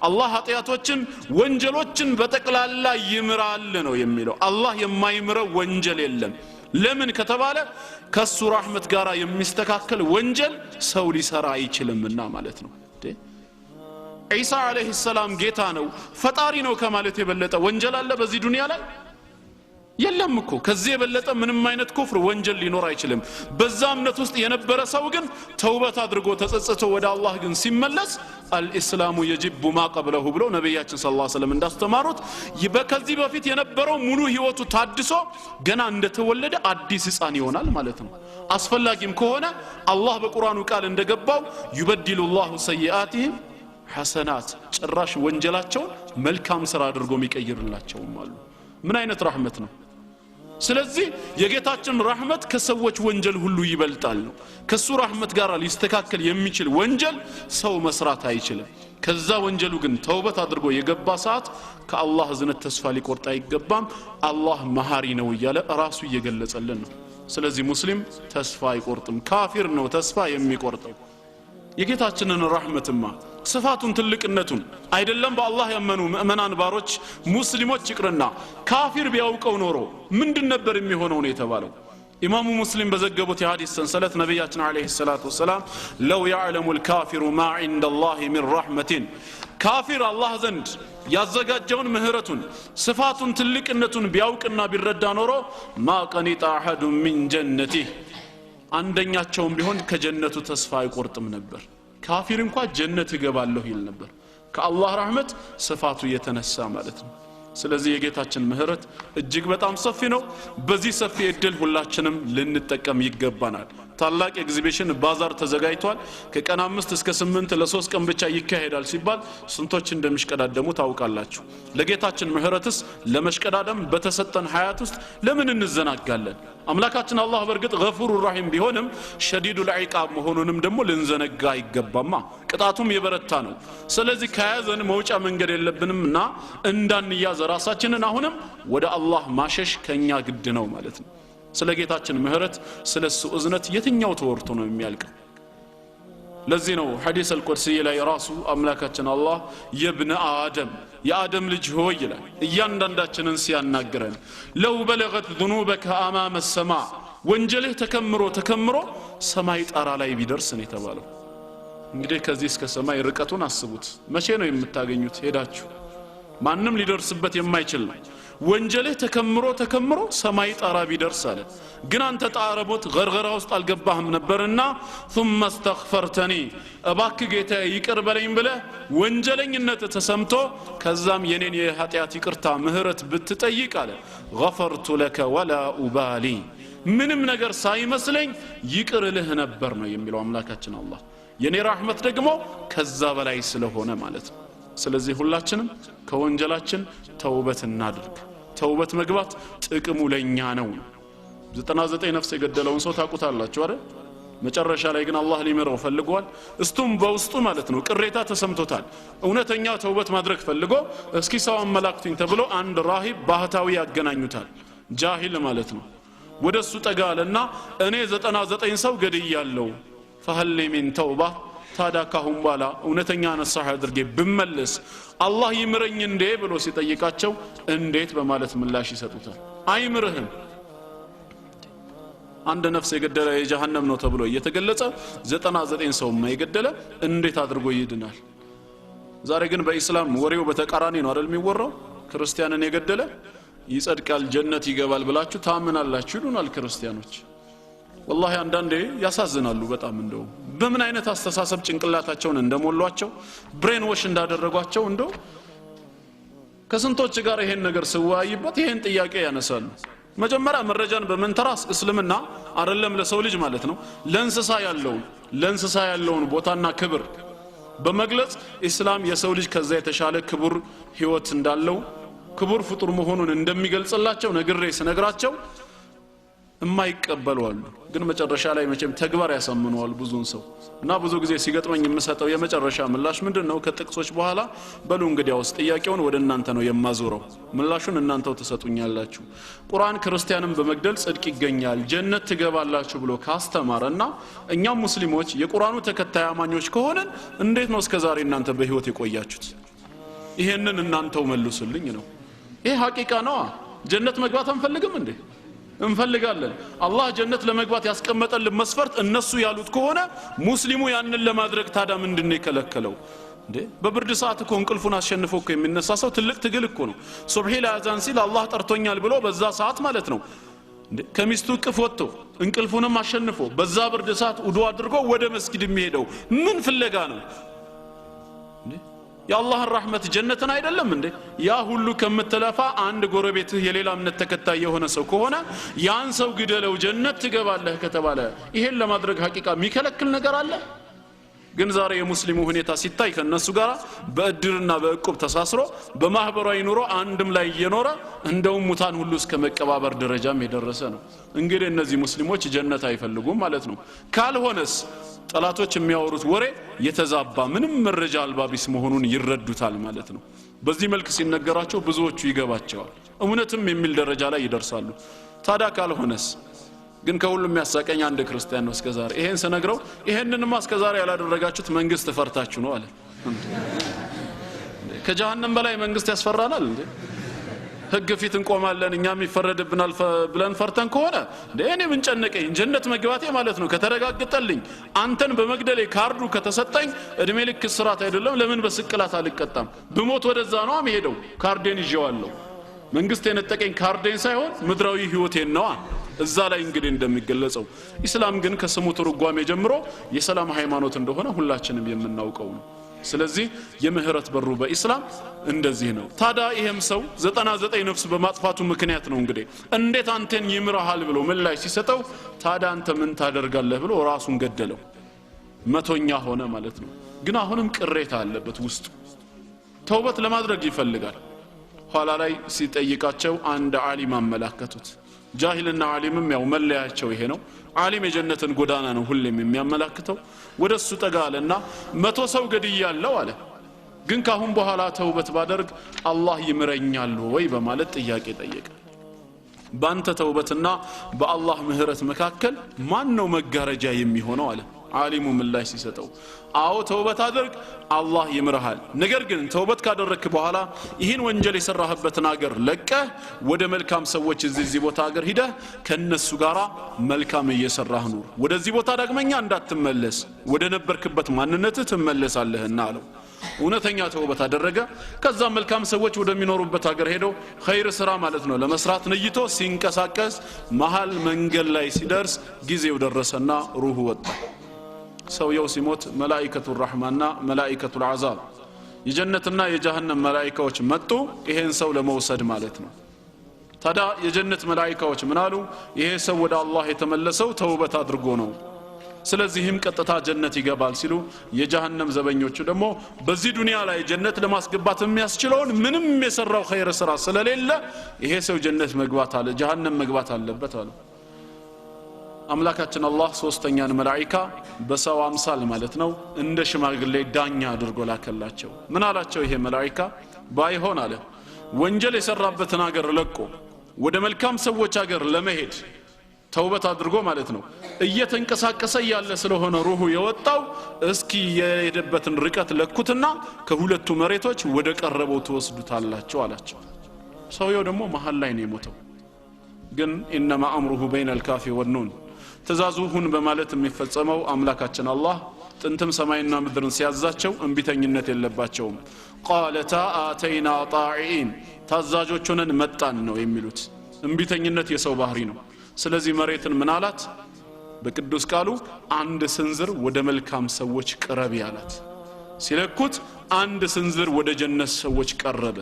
አላህ ኃጢያቶችን ወንጀሎችን በጠቅላላ ይምራል ነው የሚለው። አላህ የማይምረው ወንጀል የለም። ለምን ከተባለ ከሱ ረህመት ጋራ የሚስተካከል ወንጀል ሰው ሊሰራ አይችልምና ማለት ነው። ኢሳ አለይሂ ሰላም ጌታ ነው ፈጣሪ ነው ከማለት የበለጠ ወንጀል አለ በዚህ ዱንያ ላይ? የለም እኮ። ከዚህ የበለጠ ምንም አይነት ኩፍር ወንጀል ሊኖር አይችልም። በዛ እምነት ውስጥ የነበረ ሰው ግን ተውበት አድርጎ ተጸጽቶ ወደ አላህ ግን ሲመለስ አልኢስላሙ የጅቡ ማ ቀብለሁ ብሎ ነብያችን ሰለላሁ ዐለይሂ ወሰለም እንዳስተማሩት ከዚህ በፊት የነበረው ሙሉ ህይወቱ ታድሶ ገና እንደተወለደ አዲስ ሕፃን ይሆናል ማለት ነው። አስፈላጊም ከሆነ አላህ በቁርአኑ ቃል እንደገባው ይበድሉላሁ ሰይአቲሂም ሐሰናት ጭራሽ ወንጀላቸውን መልካም ስራ አድርጎ የሚቀይርላቸውም አሉ። ምን አይነት ረህመት ነው! ስለዚህ የጌታችን ረህመት ከሰዎች ወንጀል ሁሉ ይበልጣል ነው። ከሱ ረህመት ጋር ሊስተካከል የሚችል ወንጀል ሰው መስራት አይችልም። ከዛ ወንጀሉ ግን ተውበት አድርጎ የገባ ሰዓት ከአላህ እዝነት ተስፋ ሊቆርጥ አይገባም። አላህ መሐሪ ነው እያለ ራሱ እየገለጸልን ነው። ስለዚህ ሙስሊም ተስፋ አይቆርጥም። ካፊር ነው ተስፋ የሚቆርጠው። የጌታችንን ረህመትማ ስፋቱን ትልቅነቱን አይደለም በአላህ ያመኑ ሙእመናን ባሮች ሙስሊሞች ይቅርና ካፊር ቢያውቀው ኖሮ ምንድን ነበር የሚሆነው ነው የተባለው ኢማሙ ሙስሊም በዘገቡት የሐዲስ ሰንሰለት ነብያችን አለይሂ ሰላቱ ወሰላም ለው يعلم الكافر ما عند الله من رحمة ካፊር አላህ ዘንድ ያዘጋጀውን ምህረቱን ስፋቱን ትልቅነቱን ቢያውቅና ቢረዳ ኖሮ ما قنط احد من جنته አንደኛቸውም ቢሆን ከጀነቱ ተስፋ አይቆርጥም ነበር ካፊር እንኳን ጀነት ይገባለሁ ይል ነበር ከአላህ ረህመት ስፋቱ የተነሳ ማለት ነው ስለዚህ የጌታችን ምህረት እጅግ በጣም ሰፊ ነው በዚህ ሰፊ እድል ሁላችንም ልንጠቀም ይገባናል ታላቅ ኤግዚቢሽን ባዛር ተዘጋጅቷል ከቀን 5 እስከ 8 ለ3 ቀን ብቻ ይካሄዳል ሲባል ስንቶች እንደምሽቀዳደሙ ታውቃላችሁ ለጌታችን ምህረትስ ለመሽቀዳደም በተሰጠን ሀያት ውስጥ ለምን እንዘናጋለን አምላካችን አላህ በርግጥ ገፉር ረሂም ቢሆንም ሸዲዱል ዒቃብ መሆኑንም ደግሞ ልንዘነጋ አይገባማ ቅጣቱም የበረታ ነው ስለዚህ ከያዘን መውጫ መንገድ የለብንምና እንዳንያዝ ራሳችንን አሁንም ወደ አላህ ማሸሽ ከኛ ግድ ነው ማለት ነው ስለ ጌታችን ምህረት ስለሱ እዝነት የትኛው ተወርቶ ነው የሚያልቀው ለዚህ ነው ሐዲስ አልቁድሲ ላይ ራሱ አምላካችን አላህ የብነ አደም የአደም ልጅ ሆይ ይላል እያንዳንዳችንን ሲያናግረን ለው በለገት ذنوبك امام السماء ወንጀልህ ተከምሮ ሰማይ ጣራ ላይ ቢደርስ ነው የተባለው እንግዲህ ከዚህ እስከ ሰማይ ርቀቱን አስቡት መቼ ነው የምታገኙት ሄዳችሁ ማንንም ሊደርስበት የማይችል ነው ወንጀልህ ተከምሮ ሰማይ ጣራ ቢደርስ አለ ግን አንተ ጣረቦት ገርገራ ውስጥ አልገባህም ነበርና ثم استغفرتني እባክ ጌታ ይቅር በለኝ ብለ ወንጀለኝነት ተሰምቶ ከዛም የኔን የኃጢአት ይቅርታ ምህረት ብትጠይቅ አለ غفرت لك ولا ابالي ምንም ነገር ሳይመስለኝ ይቅር ልህ ነበር ነው የሚለው አምላካችን አላህ የኔ ረህመት ደግሞ ከዛ በላይ ስለሆነ ማለት ነው ስለዚህ ሁላችንም ከወንጀላችን ተውበት እናድርግ ተውበት መግባት ጥቅሙ ለኛ ነው 99 ነፍስ የገደለውን ሰው ታቁታላችሁ አይደል መጨረሻ ላይ ግን አላህ ሊመረው ፈልጓል እስቱም በውስጡ ማለት ነው ቅሬታ ተሰምቶታል እውነተኛ ተውበት ማድረግ ፈልጎ እስኪ ሰው አመላክቱኝ ተብሎ አንድ ራሂብ ባህታዊ ያገናኙታል ጃሂል ማለት ነው ወደሱ ጠጋለና እኔ 99 ሰው ገድያለሁ فهل من توبه ታዳካሁም ባላ እውነተኛ ነሳህ አድርጌ ብመለስ አላህ ይምረኝ እንዴ ብሎ ሲጠይቃቸው እንዴት በማለት ምላሽ ይሰጡታል አይምርህም አንድ ነፍስ የገደለ የጀሃነም ነው ተብሎ እየተገለጸ 99 ሰው የማይገደለ እንዴት አድርጎ ይድናል ዛሬ ግን በእስላም ወሬው በተቃራኒ ነው አይደል የሚወራው ክርስቲያንን የገደለ ይጸድቃል ጀነት ይገባል ብላችሁ ታምናላችሁ ይሉናል ክርስቲያኖች والله አንዳንዴ ያሳዝናሉ በጣም እንደው በምን አይነት አስተሳሰብ ጭንቅላታቸውን እንደሞሏቸው ብሬን ዋሽ እንዳደረጓቸው እንደው ከስንቶች ጋር ይሄን ነገር ስዋይበት ይሄን ጥያቄ ያነሳሉ መጀመሪያ መረጃን በመንተራስ እስልምና አይደለም ለሰው ልጅ ማለት ነው ለእንስሳ ያለውን ቦታና ክብር በመግለጽ እስላም የሰው ልጅ ከዛ የተሻለ ክቡር ህይወት እንዳለው ክቡር ፍጡር መሆኑን እንደሚገልጽላቸው ነግራቸው የማይቀበሉ አሉ ግን መጨረሻ ላይ መቼም ተግባር ያሳምነዋል ብዙን ሰው እና ብዙ ጊዜ ሲገጥመኝ የምሰጠው የመጨረሻ ምላሽ ምንድነው ከጥቅሶች በኋላ በሉ እንግዲያውስ ጥያቄውን ወደ እናንተ ነው የማዞረው ምላሹን እናንተው ተሰጡኛላችሁ ቁርአን ክርስቲያንን በመግደል ጽድቅ ይገኛል ጀነት ትገባላችሁ ብሎ ካስተማረና እኛም ሙስሊሞች የቁርአኑ ተከታይ አማኞች ከሆነን እንዴት ነው እስከዛሬ እናንተ በህይወት የቆያችሁት ይሄንን እናንተው መልሱልኝ ነው ይሄ ሐቂቃ ነው ጀነት መግባት አንፈልግም እንዴ እንፈልጋለን አላህ ጀነት ለመግባት ያስቀመጠልን መስፈርት እነሱ ያሉት ከሆነ ሙስሊሙ ያንን ለማድረግ ታዳ ምንድነው የከለከለው እንዴ በብርድ ሰዓት እኮ እንቅልፉን አሸንፎ እኮ የሚነሳ ሰው ትልቅ ትግል እኮ ነው ሱብሂ ለአዛን ሲል አላህ ጠርቶኛል ብሎ በዛ ሰዓት ማለት ነው እንዴ ከሚስቱ ቅፍ ወጥቶ እንቅልፉንም አሸንፎ በዛ ብርድ ሰዓት ውዱ አድርጎ ወደ መስጊድ የሚሄደው ምን ፍለጋ ነው እንዴ የአላህ ረህመት ጀነትን አይደለም እንዴ ያ ሁሉ ከመተላፋ አንድ ጎረቤትህ የሌላ እምነት ተከታይ የሆነ ሰው ከሆነ ያን ሰው ግደለው ጀነት ትገባለህ ከተባለ ይሄን ለማድረግ ሐቂቃ የሚከለክል ነገር አለ ግን ዛሬ የሙስሊሙ ሁኔታ ሲታይ ከነሱ ጋር በእድርና በእቁብ ተሳስሮ በማህበራዊ ኑሮ አንድም ላይ እየኖረ እንደውም ሙታን ሁሉ እስከ መቀባበር ደረጃም የደረሰ ነው እንግዲህ እነዚህ ሙስሊሞች ጀነት አይፈልጉም ማለት ነው ካልሆነስ ጠላቶች የሚያወሩት ወሬ የተዛባ ምንም መረጃ አልባቢስ መሆኑን ይረዱታል ማለት ነው በዚህ መልኩ ሲነገራቸው ብዙዎቹ ይገባቸዋል እውነትም የሚል ደረጃ ላይ ይደርሳሉ ታዳ ካልሆነስ ግን ከሁሉም የሚያሳቀኝ አንድ ክርስቲያን ነው እስከዛሬ ይሄን ስነግረው ይሄንንማ እስከዛሬ ያላደረጋችሁት መንግስት ፈርታችሁ ነው አለ ከጀሃነም በላይ መንግስት ያስፈራናል እንዴ ህግ ፊት እንቆማለን እኛም ይፈረድብናል ብለን ፈርተን ከሆነ እኔ ምን ጨነቀኝ ጀነት መግባቴ ማለት ነው ከተረጋግጠልኝ አንተን በመግደሌ ካርዱ ከተሰጠኝ እድሜ ልክ እስራት አይደለም ለምን በስቅላት አልቀጣም ብሞት ወደዛ ነው አምሄደው ካርዴን ይዤዋለሁ መንግስት የነጠቀኝ ካርዴን ሳይሆን ምድራዊ ህይወቴን ነው እዛ ላይ እንግዲህ እንደሚገለጸው ኢስላም ግን ከስሙ ትርጓሜ ጀምሮ የሰላም ሃይማኖት እንደሆነ ሁላችንም የምናውቀው ነው ስለዚህ የምህረት በሩ በኢስላም እንደዚህ ነው ታዳ ይሄም ሰው 99 ነፍስ በማጥፋቱ ምክንያት ነው እንግዲህ እንዴት አንተን ይምራሃል ብሎ ምላሽ ሲሰጠው ታዳ አንተ ምን ታደርጋለህ ብሎ ራሱን ገደለው መቶኛ ሆነ ማለት ነው ግን አሁንም ቅሬታ አለበት ውስጡ ተውበት ለማድረግ ይፈልጋል ኋላ ላይ ሲጠይቃቸው አንድ ዓሊም አመላከቱት ጃሂልና ዓሊምም ያው መለያቸው ይሄ ነው ዓሊም የጀነትን ጎዳና ነው ሁሌም የሚያመላክተው ወደሱ ጠጋለና 100 ሰው ገድያለሁ አለ ግን ካሁን በኋላ ተውበት ባደርግ አላህ ይምረኛል ወይ በማለት ጥያቄ ጠየቀ ባንተ ተውበትና በአላህ ምህረት መካከል ማን ነው መጋረጃ የሚሆነው አለ ዓሊሙ ምላሽ ሲሰጠው አዎ ተውበት አድርግ አላህ ይምርሃል ነገር ግን ተውበት ካደረክ በኋላ ይሄን ወንጀል የሰራህበትን ሀገር ለቀህ ወደ መልካም ሰዎች እዚህ ቦታ ሀገር ሂደህ ከነሱ ጋራ መልካም እየሰራህ ኑር ወደዚህ ቦታ ዳግመኛ እንዳትመለስ ወደ ነበርክበት ማንነትህ ትመለሳለህና አለው እውነተኛ ተውበት አደረገ ከዛ መልካም ሰዎች ወደሚኖሩበት ሀገር ሄዶ ኸይር ስራ ማለት ነው ለመስራት ነይቶ ሲንቀሳቀስ መሃል መንገድ ላይ ሲደርስ ጊዜው ደረሰና ሩሁ ወጣ ሰውየው ሲሞት መላእክቱ الرحማንና መላእክቱ العذاب የጀነትና የጀሃነም መላእክቶች መጡ ይሄን ሰው ለመውሰድ ማለት ነው ታዲያ የጀነት መላእክቶች ምን አሉ ይሄ ሰው ወደ አላህ የተመለሰው ተውበት አድርጎ ነው ስለዚህም ቀጥታ ጀነት ይገባል ሲሉ የጀሃነም ዘበኞቹ ደግሞ በዚህ ዱንያ ላይ ጀነት ለማስገባት የሚያስችለውን ምንም የሰራው ኸይር ስራ ስለሌለ ይሄ ሰው ጀነት መግባት አለ ጀሃነም መግባት አለበት አሉ አምላካችን አላህ ሶስተኛን መላእክት በሰው አምሳል ማለት ነው እንደ ሽማግሌ ዳኛ አድርጎ ላከላቸው ምን አላቸው ይሄ መላእክት ባይሆን አለ ወንጀል የሰራበትን ሀገር ለቆ ወደ መልካም ሰዎች ሀገር ለመሄድ ተውበት አድርጎ ማለት ነው እየተንቀሳቀሰ ያለ ስለሆነ ሩሁ የወጣው እስኪ የሄደበትን ርቀት ለኩትና ከሁለቱ መሬቶች ወደ ቀረበው ተወስዱታላችሁ አላቸው ሰውየው ደግሞ መሃል ላይ ነው የሞተው ግን انما امره بين الكاف والنون ተዛዙሁን በማለት የሚፈጸመው አምላካችን አላህ ጥንትም ሰማይና ምድርን ሲያዛቸው እንቢተኝነት የለባቸውም قالتا اتينا طاعين ታዛዦቹንን መጣን ነው የሚሉት እንቢተኝነት የሰው ባህሪ ነው ስለዚህ መሬትን ምን አላት በቅዱስ ቃሉ አንድ ስንዝር ወደ መልካም ሰዎች ቅረብ ያላት ሲለኩት አንድ ስንዝር ወደ ጀነት ሰዎች ቀረበ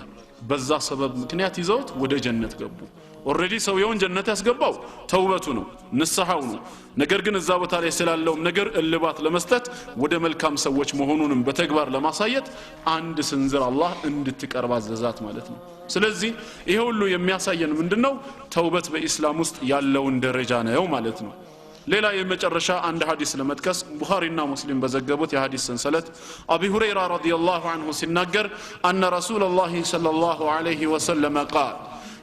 በዛ ሰበብ ምክንያት ይዘውት ወደ ጀነት ገቡ ኦሬዲ ሰውየውን ጀነት ያስገባው ተውበቱ ነው ንስሐው ነው ነገር ግን እዛ ቦታ ላይ ስላለው ነገር እልባት ለመስጠት ወደ መልካም ሰዎች መሆኑንም በተግባር ለማሳየት አንድ ስንዝር አላህ እንድትቀርብ አዘዛት ማለት ነው ስለዚህ ይሄ ሁሉ የሚያሳየን ምንድነው ተውበት በእስላም ውስጥ ያለውን ደረጃ ነው ማለት ነው ሌላ የመጨረሻ አንድ ሐዲስ ለመጥቀስ ቡኻሪና ሙስሊም በዘገቡት የሐዲስ ሰንሰለት አቢ ሁረይራ ረዲየላሁ ዐንሁ ሲናገር አን ረሱላህ ሰለላሁ ዐለይሂ ወሰለም ቃል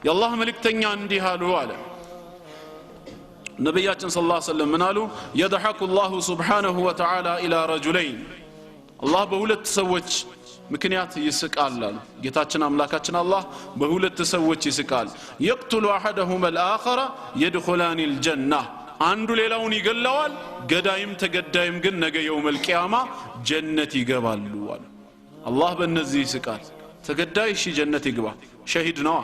የአላህ መልእክተኛ እንዲህ አሉ አለ ነብያችን ሰለላሁ ዐለይሂ ወሰለም ምን አሉ يضحك الله سبحانه وتعالى الى رجلين አላህ በሁለት ሰዎች ምክንያት ይስቃል አሉ ጌታችን አምላካችን አላህ በሁለት ሰዎች ይስቃል يقتل احدهما الاخر يدخلان الجنه አንዱ ሌላውን ይገላዋል ገዳይም ተገዳይም ግን ነገ የውመል ቂያማ ጀነት ይገባሉ አሉ አላህ በእነዚህ ይስቃል ተገዳይ ጀነት ይገባ ሸሂድ ነው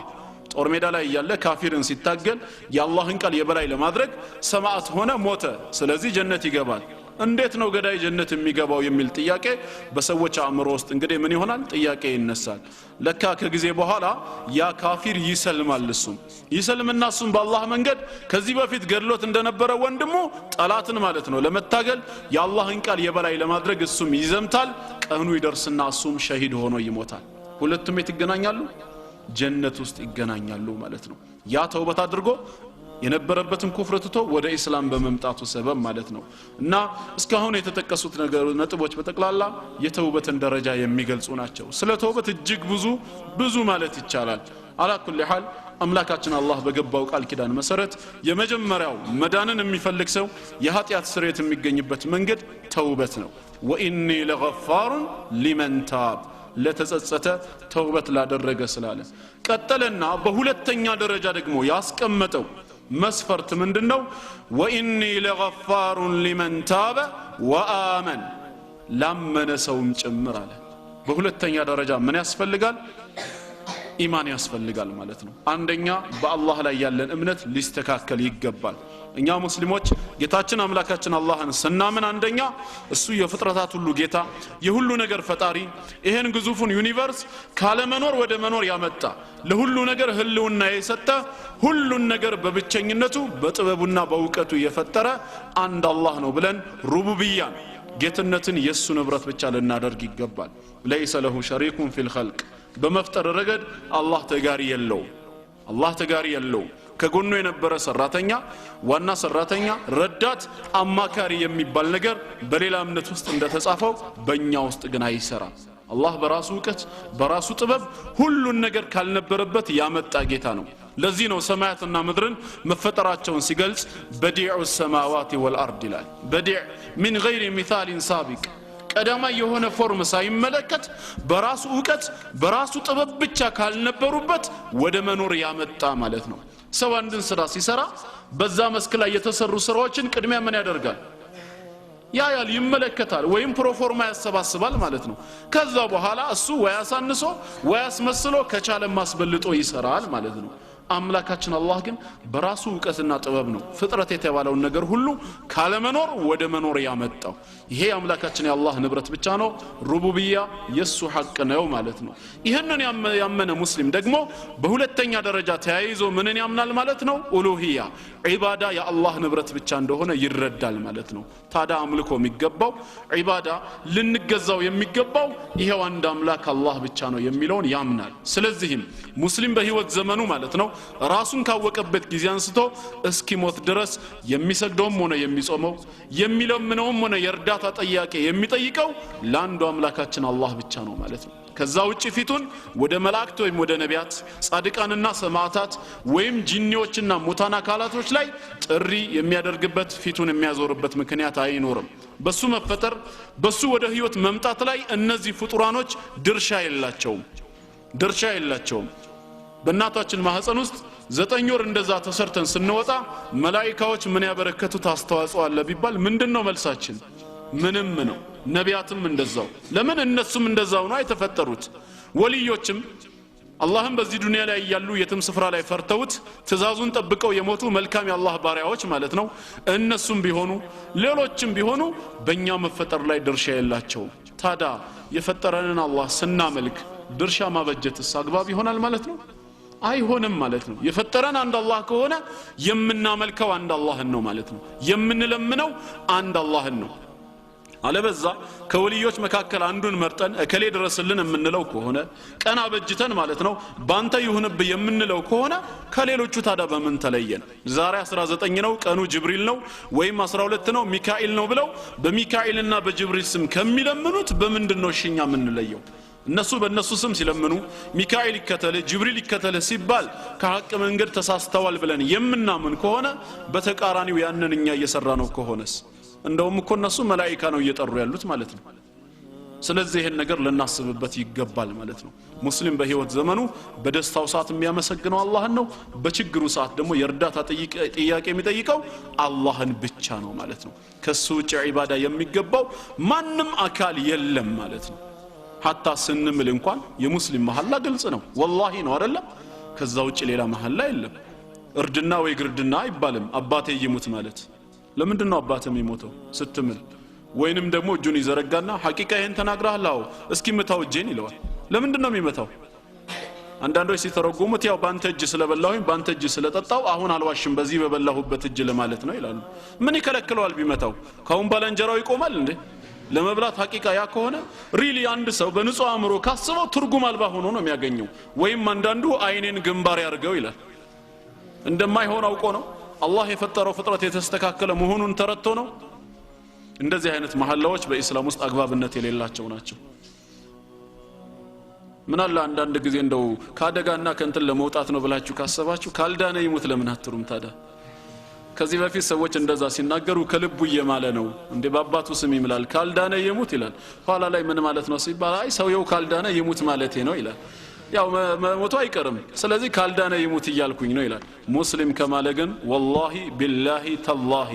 ጦር ሜዳ ላይ ያለ ካፊርን ሲታገል የአላህን ቃል የበላይ ለማድረግ ሰማዕት ሆነ ሞተ ስለዚህ ጀነት ይገባል እንዴት ነው ገዳይ ጀነት የሚገባው የሚል ጥያቄ በሰዎች አእምሮ ውስጥ እንግዲህ ምን ይሆናል ጥያቄ ይነሳል ለካ ከጊዜ በኋላ ያ ካፊር ይሰልማል እሱም ይሰልምና እሱም በአላህ መንገድ ከዚህ በፊት ገድሎት እንደነበረ ወንድሙ ጠላትን ማለት ነው ለመታገል የአላህን ቃል የበላይ ለማድረግ እሱም ይዘምታል ቀኑ ይደርስና እሱም ሸሂድ ሆኖ ይሞታል ሁለቱም ይገናኛሉ ጀነት ውስጥ ይገናኛሉ ማለት ነው ያ ተውበት አድርጎ የነበረበትን ኩፍር ትቶ ወደ እስላም በመምጣቱ ሰበብ ማለት ነው እና እስካሁን የተጠቀሱት ነጥቦች በተክላላ የተውበትን ደረጃ የሚገልጹ ናቸው ስለ ተውበት እጅግ ብዙ ማለት ይቻላል አላ ኩሊ ሐል አምላካችን አላህ በገባው ቃል ኪዳን መሰረት የመጀመሪያው መዳንን የሚፈልግ ሰው የኃጢአት ስርየት የሚገኝበት መንገድ ተውበት ነው ወኢኒ ለገፋር ሊመን ታብ ለተጸጸተ ተውበት ላደረገ ስላለ ቀጠለና በሁለተኛ ደረጃ ደግሞ ያስቀመጠው መስፈርት ምንድነው ወኢኒ ለገፋር ሊመን ታበ ወአመን ላመነ ሰውም ጭምር አለ በሁለተኛ ደረጃ ምን ያስፈልጋል ኢማን ያስፈልጋል ማለት ነው አንደኛ በአላህ ላይ ያለን እምነት ሊስተካከል ይገባል እኛ ሙስሊሞች ጌታችን አምላካችን አላህን ስናምን አንደኛ እሱ የፍጥረታት ሁሉ ጌታ የሁሉ ነገር ፈጣሪ ይሄን ግዙፉን ዩኒቨርስ ካለ መኖር ወደ መኖር ያመጣ ለሁሉ ነገር ህልውና የሰጠ ሁሉን ነገር በብቸኝነቱ በጥበቡና በእውቀቱ የፈጠረ አንድ አላህ ነው ብለን ሩቡብያን ጌትነትን የሱ ንብረት ብቻ ልናደርግ ይገባል ለይሰ ለሁ ሸሪኩን ፊል ኸልቅ በመፍጠር ረገድ አላህ ተጋሪ የለው ከጎኑ የነበረ ሰራተኛ ዋና ሰራተኛ ረዳት አማካሪ የሚባል ነገር በሌላ እምነት ውስጥ እንደተጻፈው በእኛ ውስጥ ግን አይሰራም አላህ በራሱ ዕውቀት በራሱ ጥበብ ሁሉን ነገር ካልነበረበት ያመጣ ጌታ ነው ለዚህ ነው ሰማያትና ምድርን መፈጠራቸውን ሲገልጽ በዲዑ السماوات والارض ይላል በዲዕ من غير مثال سابق ቀዳማይ የሆነ ፎርም ሳይመለከት በራሱ ዕውቀት በራሱ ጥበብ ብቻ ካልነበሩበት ወደ መኖር ያመጣ ማለት ነው ሰው አንድን ስራ ሲሰራ በዛ መስክ ላይ የተሰሩ ስራዎችን ቅድሚያ ምን ያደርጋል ያያል ይመለከታል ወይም ፕሮፎርማ ያሰባስባል ማለት ነው ከዛ በኋላ እሱ ወያሳንሶ ወያስመስሎ ከቻለ ማስበልጦ ይሰራል ማለት ነው አምላካችን አላህ ግን በራሱ ዕውቀትና ጥበብ ነው ፍጥረት የተባለው ነገር ሁሉ ካለ መኖር ወደ መኖር ያመጣው ይሄ አምላካችን የአላህ ንብረት ብቻ ነው ሩቡብያ የሱ ሐቅ ነው ማለት ነው ይሄንን ያመነ ሙስሊም ደግሞ በሁለተኛ ደረጃ ተያይዞ ምንን ያምናል ማለት ነው ኡሉሂያ ዒባዳ የአላህ ንብረት ብቻ እንደሆነ ይረዳል ማለት ነው ታዳ አምልኮ የሚገባው ዒባዳ ልንገዛው የሚገባው ይሄው አንድ አምላክ አላህ ብቻ ነው የሚለውን ያምናል ስለዚህም ሙስሊም በህይወት ዘመኑ ማለት ነው ራሱን ካወቀበት ጊዜ አንስቶ እስኪሞት ድረስ የሚሰግደውም ሆነ የሚጾመው የሚለምነውም ሆነ የርዳታ ጥያቄ የሚጠይቀው ለአንዱ አምላካችን አላህ ብቻ ነው ማለት ነው ከዛ ውጪ ፊቱን ወደ መላእክት ወይም ወደ ነቢያት ጻድቃንና ሰማዕታት ወይም ጂኒዎችና ሙታን አካላቶች ላይ ጥሪ የሚያደርግበት ፊቱን የሚያዞርበት ምክንያት አይኖርም በሱ መፈጠር በሱ ወደ ህይወት መምጣት ላይ እነዚህ ፍጡራኖች ድርሻ የላቸውም በእናታችን ማህፀን ውስጥ 9 ወር እንደዛ ተሰርተን ስንወጣ መላእክቶች ምን ያበረከቱት አስተዋጽኦ አለ ቢባል ምንድነው መልሳችን ምንም ነው ነቢያትም እንደዛው ለምን እነሱም እንደዛው ነው የተፈጠሩት ወልዮችም አላህም በዚህ ዱንያ ላይ ያሉ የትም ስፍራ ላይ ፈርተውት ትእዛዙን ጠብቀው የሞቱ መልካም የአላህ ባሪያዎች ማለት ነው እነሱም ቢሆኑ ሌሎችም ቢሆኑ በእኛ መፈጠር ላይ ድርሻ የላቸውም ታዳ የፈጠረንን አላህ ስናመልክ ድርሻ ማበጀትስ አግባብ ይሆናል ማለት ነው አይሆንም ማለት ነው የፈጠረን አንድ አላህ ከሆነ የምናመልከው አንድ አላህን ነው ማለት ነው የምንለምነው አንድ አላህን ነው አለበዛ ከወልዮች መካከል አንዱን መርጠን እከሌ ድረስልን የምንለው ከሆነ ቀና በጅተን ማለት ነው ባንተ ይሁንብ የምንለው ከሆነ ከሌሎቹ ታዳ በምን ተለየን ዛሬ 19 ነው ቀኑ ጅብሪል ነው ወይም 12 ነው ሚካኤል ነው ብለው በሚካኤልና በጅብሪል ስም ከሚለምኑት በምንድነው እሺኛ የምንለየው እነሱ በእነሱ ስም ሲለምኑ ሚካኤል ይከተል ጅብሪል ይከተል ሲባል ከሐቅ መንገድ ተሳስተዋል ብለን የምናምን ከሆነ በተቃራኒው ያንን እኛ እየሰራ ነው ከሆነስ እንደውም እኮ እነሱ መላእክት ነው እየጠሩ ያሉት ማለት ነው ስለዚህ ይሄን ነገር ለናስብበት ይገባል ማለት ነው ሙስሊም በህይወት ዘመኑ በደስታው ሰዓት የሚያመሰግነው አላህን ነው በችግሩ ሰዓት ደግሞ የርዳታ ጥያቄ የሚጠይቀው አላህን ብቻ ነው ማለት ነው ከሱ ውጭ ዒባዳ የሚገባው ማንም አካል የለም ማለት ነው ሐታ ስንምል እንኳን የሙስሊም መሐላ ግልጽ ነው ወላሂ ነው አይደለም ከዛ ውጭ ሌላ መሐላ የለም እርድና ወይ ግርድና አይባልም አባቴ ይሙት ማለት ለምንድነው አባቴም ይሞተው ስትምል ወይንም ደግሞ እጁን ይዘረጋና ሐቂቃ ይሄን ተናግራህላው እስኪ መታው እጄን ይለዋል ለምንድነው የሚመታው አንዳንዶች ሲተረጉሙት ያው ባንተ እጅ ስለበላሁኝ ባንተ እጅ ስለጠጣው አሁን አልዋሽም በዚህ በበላሁበት እጅ ለማለት ነው ይላሉ ምን ይከለክለዋል ቢመታው ካሁን ባላንጀራው ይቆማል እንዴ ለመብላት ሐቂቃ ያ ከሆነ ሪሊ አንድ ሰው በንጹህ አእምሮ ካስበው ትርጉም አልባ ሆኖ ነው የሚያገኘው ወይም አንዳንዱ አይኔን ግንባር ያርገው ይላል እንደማይሆን አውቆ ነው አላህ የፈጠረው ፍጥረት የተስተካከለ መሆኑን ተረድቶ ነው እንደዚህ አይነት መሐላዎች በእስላም ውስጥ አግባብነት የሌላቸው ናቸው ምን አለ አንዳንድ ጊዜ እንደው ካደጋና ከንትን ለመውጣት ነው ብላችሁ ካሰባችሁ ካልዳነ ይሙት ለምን አትሩም ታዲያ? ከዚህ በፊት ሰዎች እንደዛ ሲናገሩ ከልቡ እየማለ ነው እንደ ባባቱ ስም ይምላል ካልዳነ ይሙት ይላል። ኋላ ላይ ምን ማለት ነው ሲባል አይ ሰውየው ካልዳነ ይሙት ማለቴ ነው ይላል። ያው መሞቱ አይቀርም ስለዚህ ካልዳነ ይሙት እያልኩኝ ነው ይላል። ሙስሊም ከማለ ግን ወላሂ ቢላሂ ተላሂ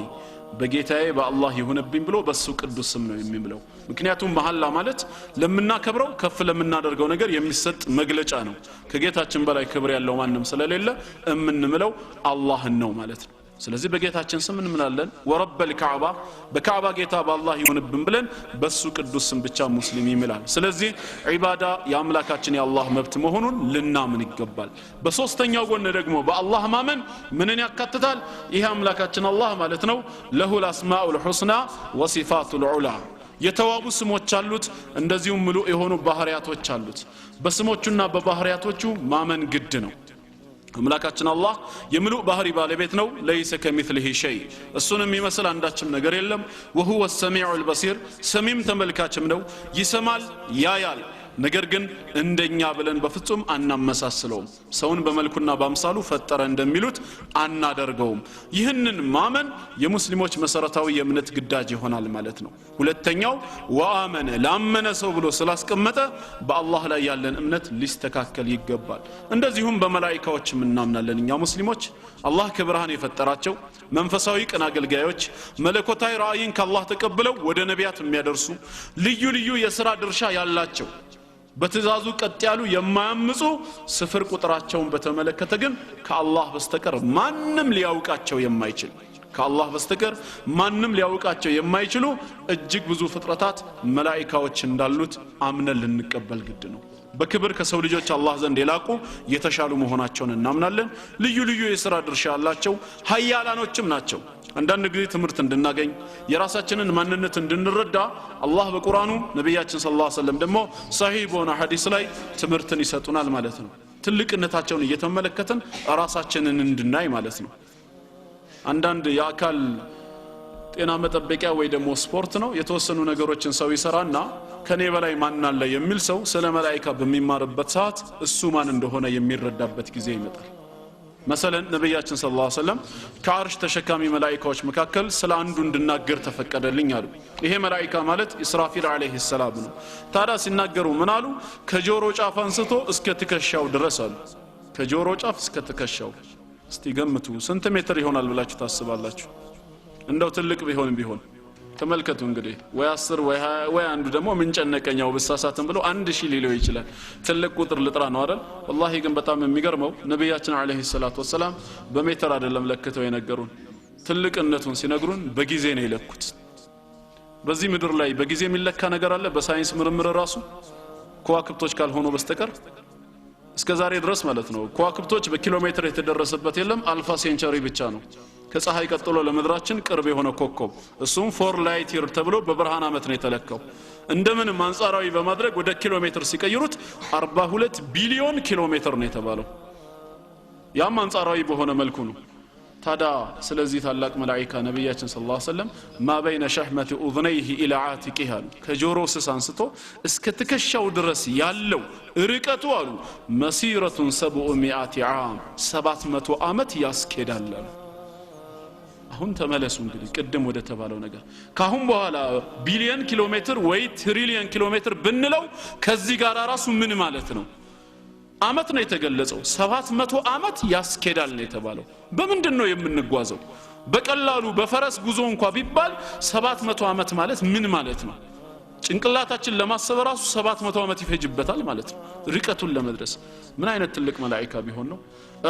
በጌታዬ በአላህ ይሁንብኝ ብሎ በሱ ቅዱስ ስም ነው የሚምለው። ምክንያቱም መሐላ ማለት ለምናከብረው ከፍ ለምናደርገው ነገር የሚሰጥ መግለጫ ነው። ከጌታችን በላይ ክብር ያለው ማንም ስለሌለ እምንምለው አላህን ነው ማለት ነው። ስለዚህ በጌታችን ስም እንምላለን ወረበል ከዕባ በከዕባ ጌታ በአላህ ይሁንብን ብለን በሱ ቅዱስ ስም ብቻ ሙስሊም ይምላል። ስለዚህ ዒባዳ የአምላካችን የአላህ መብት መሆኑን ልናምን ይገባል። በሶስተኛው ጎን ደግሞ በአላህ ማመን ምንን ያካትታል? ይህ አምላካችን አላህ ማለት ነው ለሁል አስማኡል ሑስና ወሲፋቱል ዑላ የተዋቡ ስሞች አሉት እንደዚሁም ሙሉ የሆኑ ባህሪያቶች አሉት። በስሞቹና በባህሪያቶቹ ማመን ግድ ነው። አምላካችን አላህ የሙሉ ባህሪ ባለቤት ነው። ለይሰ ከሚስሊሂ ሸይ እሱንም የሚመስል አንዳችም ነገር የለም። ወሁወ ሰሚዑል በሲር ሰሚም ተመልካችም ነው። ይሰማል ያያል ነገር ግን እንደኛ ብለን በፍጹም አናመሳስለውም። ሰውን በመልኩና በአምሳሉ ፈጠረ እንደሚሉት አናደርገውም። ይህንን ማመን የሙስሊሞች መሰረታዊ የእምነት ግዳጅ ይሆናል ማለት ነው። ሁለተኛው ወአመነ ላመነ ሰው ብሎ ስላስቀመጠ በአላህ ላይ ያለን እምነት ሊስተካከል ይገባል። እንደዚሁም በመላእክቶችም እናምናለን እኛ ሙስሊሞች። አላህ ከብርሃን የፈጠራቸው መንፈሳዊ ቅን አገልጋዮች መለኮታዊ ራእይን ከአላህ ተቀብለው ወደ ነቢያት የሚያደርሱ ልዩ ልዩ የሥራ ድርሻ ያላቸው በትእዛዙ ቀጥ ያሉ የማያምፁ ስፍር ቁጥራቸውን በተመለከተ ግን ከአላህ በስተቀር ማንም ሊያውቃቸው የማይችል ከአላህ በስተቀር ማንም ሊያውቃቸው የማይችሉ እጅግ ብዙ ፍጥረታት መላእክቶች እንዳሉት አምነን ልንቀበል ግድ ነው። በክብር ከሰው ልጆች አላህ ዘንድ የላቁ የተሻሉ መሆናቸውን እናምናለን። ልዩ ልዩ የሥራ ድርሻ ያላቸው ኃያላኖችም ናቸው። አንዳንድ ጊዜ ትምህርት እንድናገኝ የራሳችንን ማንነት እንድንረዳ አላህ በቁርአኑ ነብያችን ሰለላሁ ዐለይሂ ወሰለም ደግሞ ሰሂህ በሆነ ሐዲስ ላይ ትምህርትን ይሰጡናል ማለት ነው። ትልቅነታቸውን እየተመለከትን ራሳችንን እንድናይ ማለት ነው። አንዳንድ የአካል ጤና መጠበቂያ ወይ ደግሞ ስፖርት ነው የተወሰኑ ነገሮችን ሰው ይሰራና ከኔ በላይ ማን አለ የሚል ሰው ስለ መላእክት በሚማርበት ሰዓት እሱ ማን እንደሆነ የሚረዳበት ጊዜ ይመጣል። مثلا ነብያችን ሰለላሁ ዐለይሂ ወሰለም ከአርሽ ተሸካሚ መላእክቶች መካከል ስለ አንዱ እንድናገር ተፈቀደልኝ አሉ። ይሄ መላእክት ማለት ኢስራፊል አለይሂ ሰላም ነው። ታዲያ ሲናገሩ ምን አሉ? ከጆሮ ጫፍ አንስቶ እስከ ትከሻው ድረስ አሉ። ከጆሮ ጫፍ እስከ ትከሻው እስቲ ገምቱ ስንት ሜትር ይሆናል ብላችሁ ታስባላችሁ? እንደው ትልቅ ቢሆን ተመልከቱ እንግዲህ ወይ 10 ወይ 20 ወይ አንዱ ደግሞ ምን ጨነቀኛው በሳሳተን ብሎ 1000 ሊለው ይችላል። ትልቅ ቁጥር ልጥራ ነው አይደል? والله ግን በጣም የሚገርመው ነብያችን አለይሂ ሰላቱ ወሰለም በሜትር አይደለም ለክተው የነገሩን። ትልቅነቱን ሲነግሩን በጊዜ ነው የለኩት። በዚህ ምድር ላይ በጊዜ የሚለካ ነገር አለ? በሳይንስ ምርምር ራሱ ከዋክብቶች ካልሆኑ በስተቀር እስከዛሬ ድረስ ማለት ነው ከዋክብቶች በኪሎሜትር የተደረሰበት የለም። አልፋ ሴንቸሪ ብቻ ነው ከፀሐይ ቀጥሎ ለምድራችን ቅርብ የሆነ ኮከብ እሱም 4 ላይት ይር ተብሎ በብርሃን አመት ነው የተለካው። እንደምን አንጻራዊ በማድረግ ወደ ኪሎሜትር ሲቀይሩት 42 ቢሊዮን ኪሎሜትር ነው የተባለው። ያም አንጻራዊ በሆነ መልኩ ነው። ታዲያ ስለዚህ ታላቅ መላእክት ነብያችን ሰለላሁ ዐለይሂ ወሰለም ما بين شحمة اذنيه الى عاتقه ከጆሮ ስስ አንስቶ እስከ ትከሻው ድረስ ያለው ርቀቱ አሉ مسيرة 700 عام 700 አመት ያስኬዳል። አሁን ተመለሱ እንግዲህ ቅድም ወደ ተባለው ነገር ካሁን በኋላ ቢሊየን ኪሎሜትር ወይ ትሪሊየን ኪሎሜትር ብንለው ከዚህ ጋር ራሱ ምን ማለት ነው? አመት ነው የተገለጸው። 700 አመት ያስኬዳል ነው የተባለው። በምንድነው የምንጓዘው? በቀላሉ በፈረስ ጉዞ እንኳን ቢባል 700 አመት ማለት ምን ማለት ነው? ጭንቅላታችን ለማሰብ ራሱ 700 አመት ይፈጅበታል ማለት ነው ርቀቱን ለመድረስ። ምን አይነት ትልቅ መላእክት ቢሆን ነው?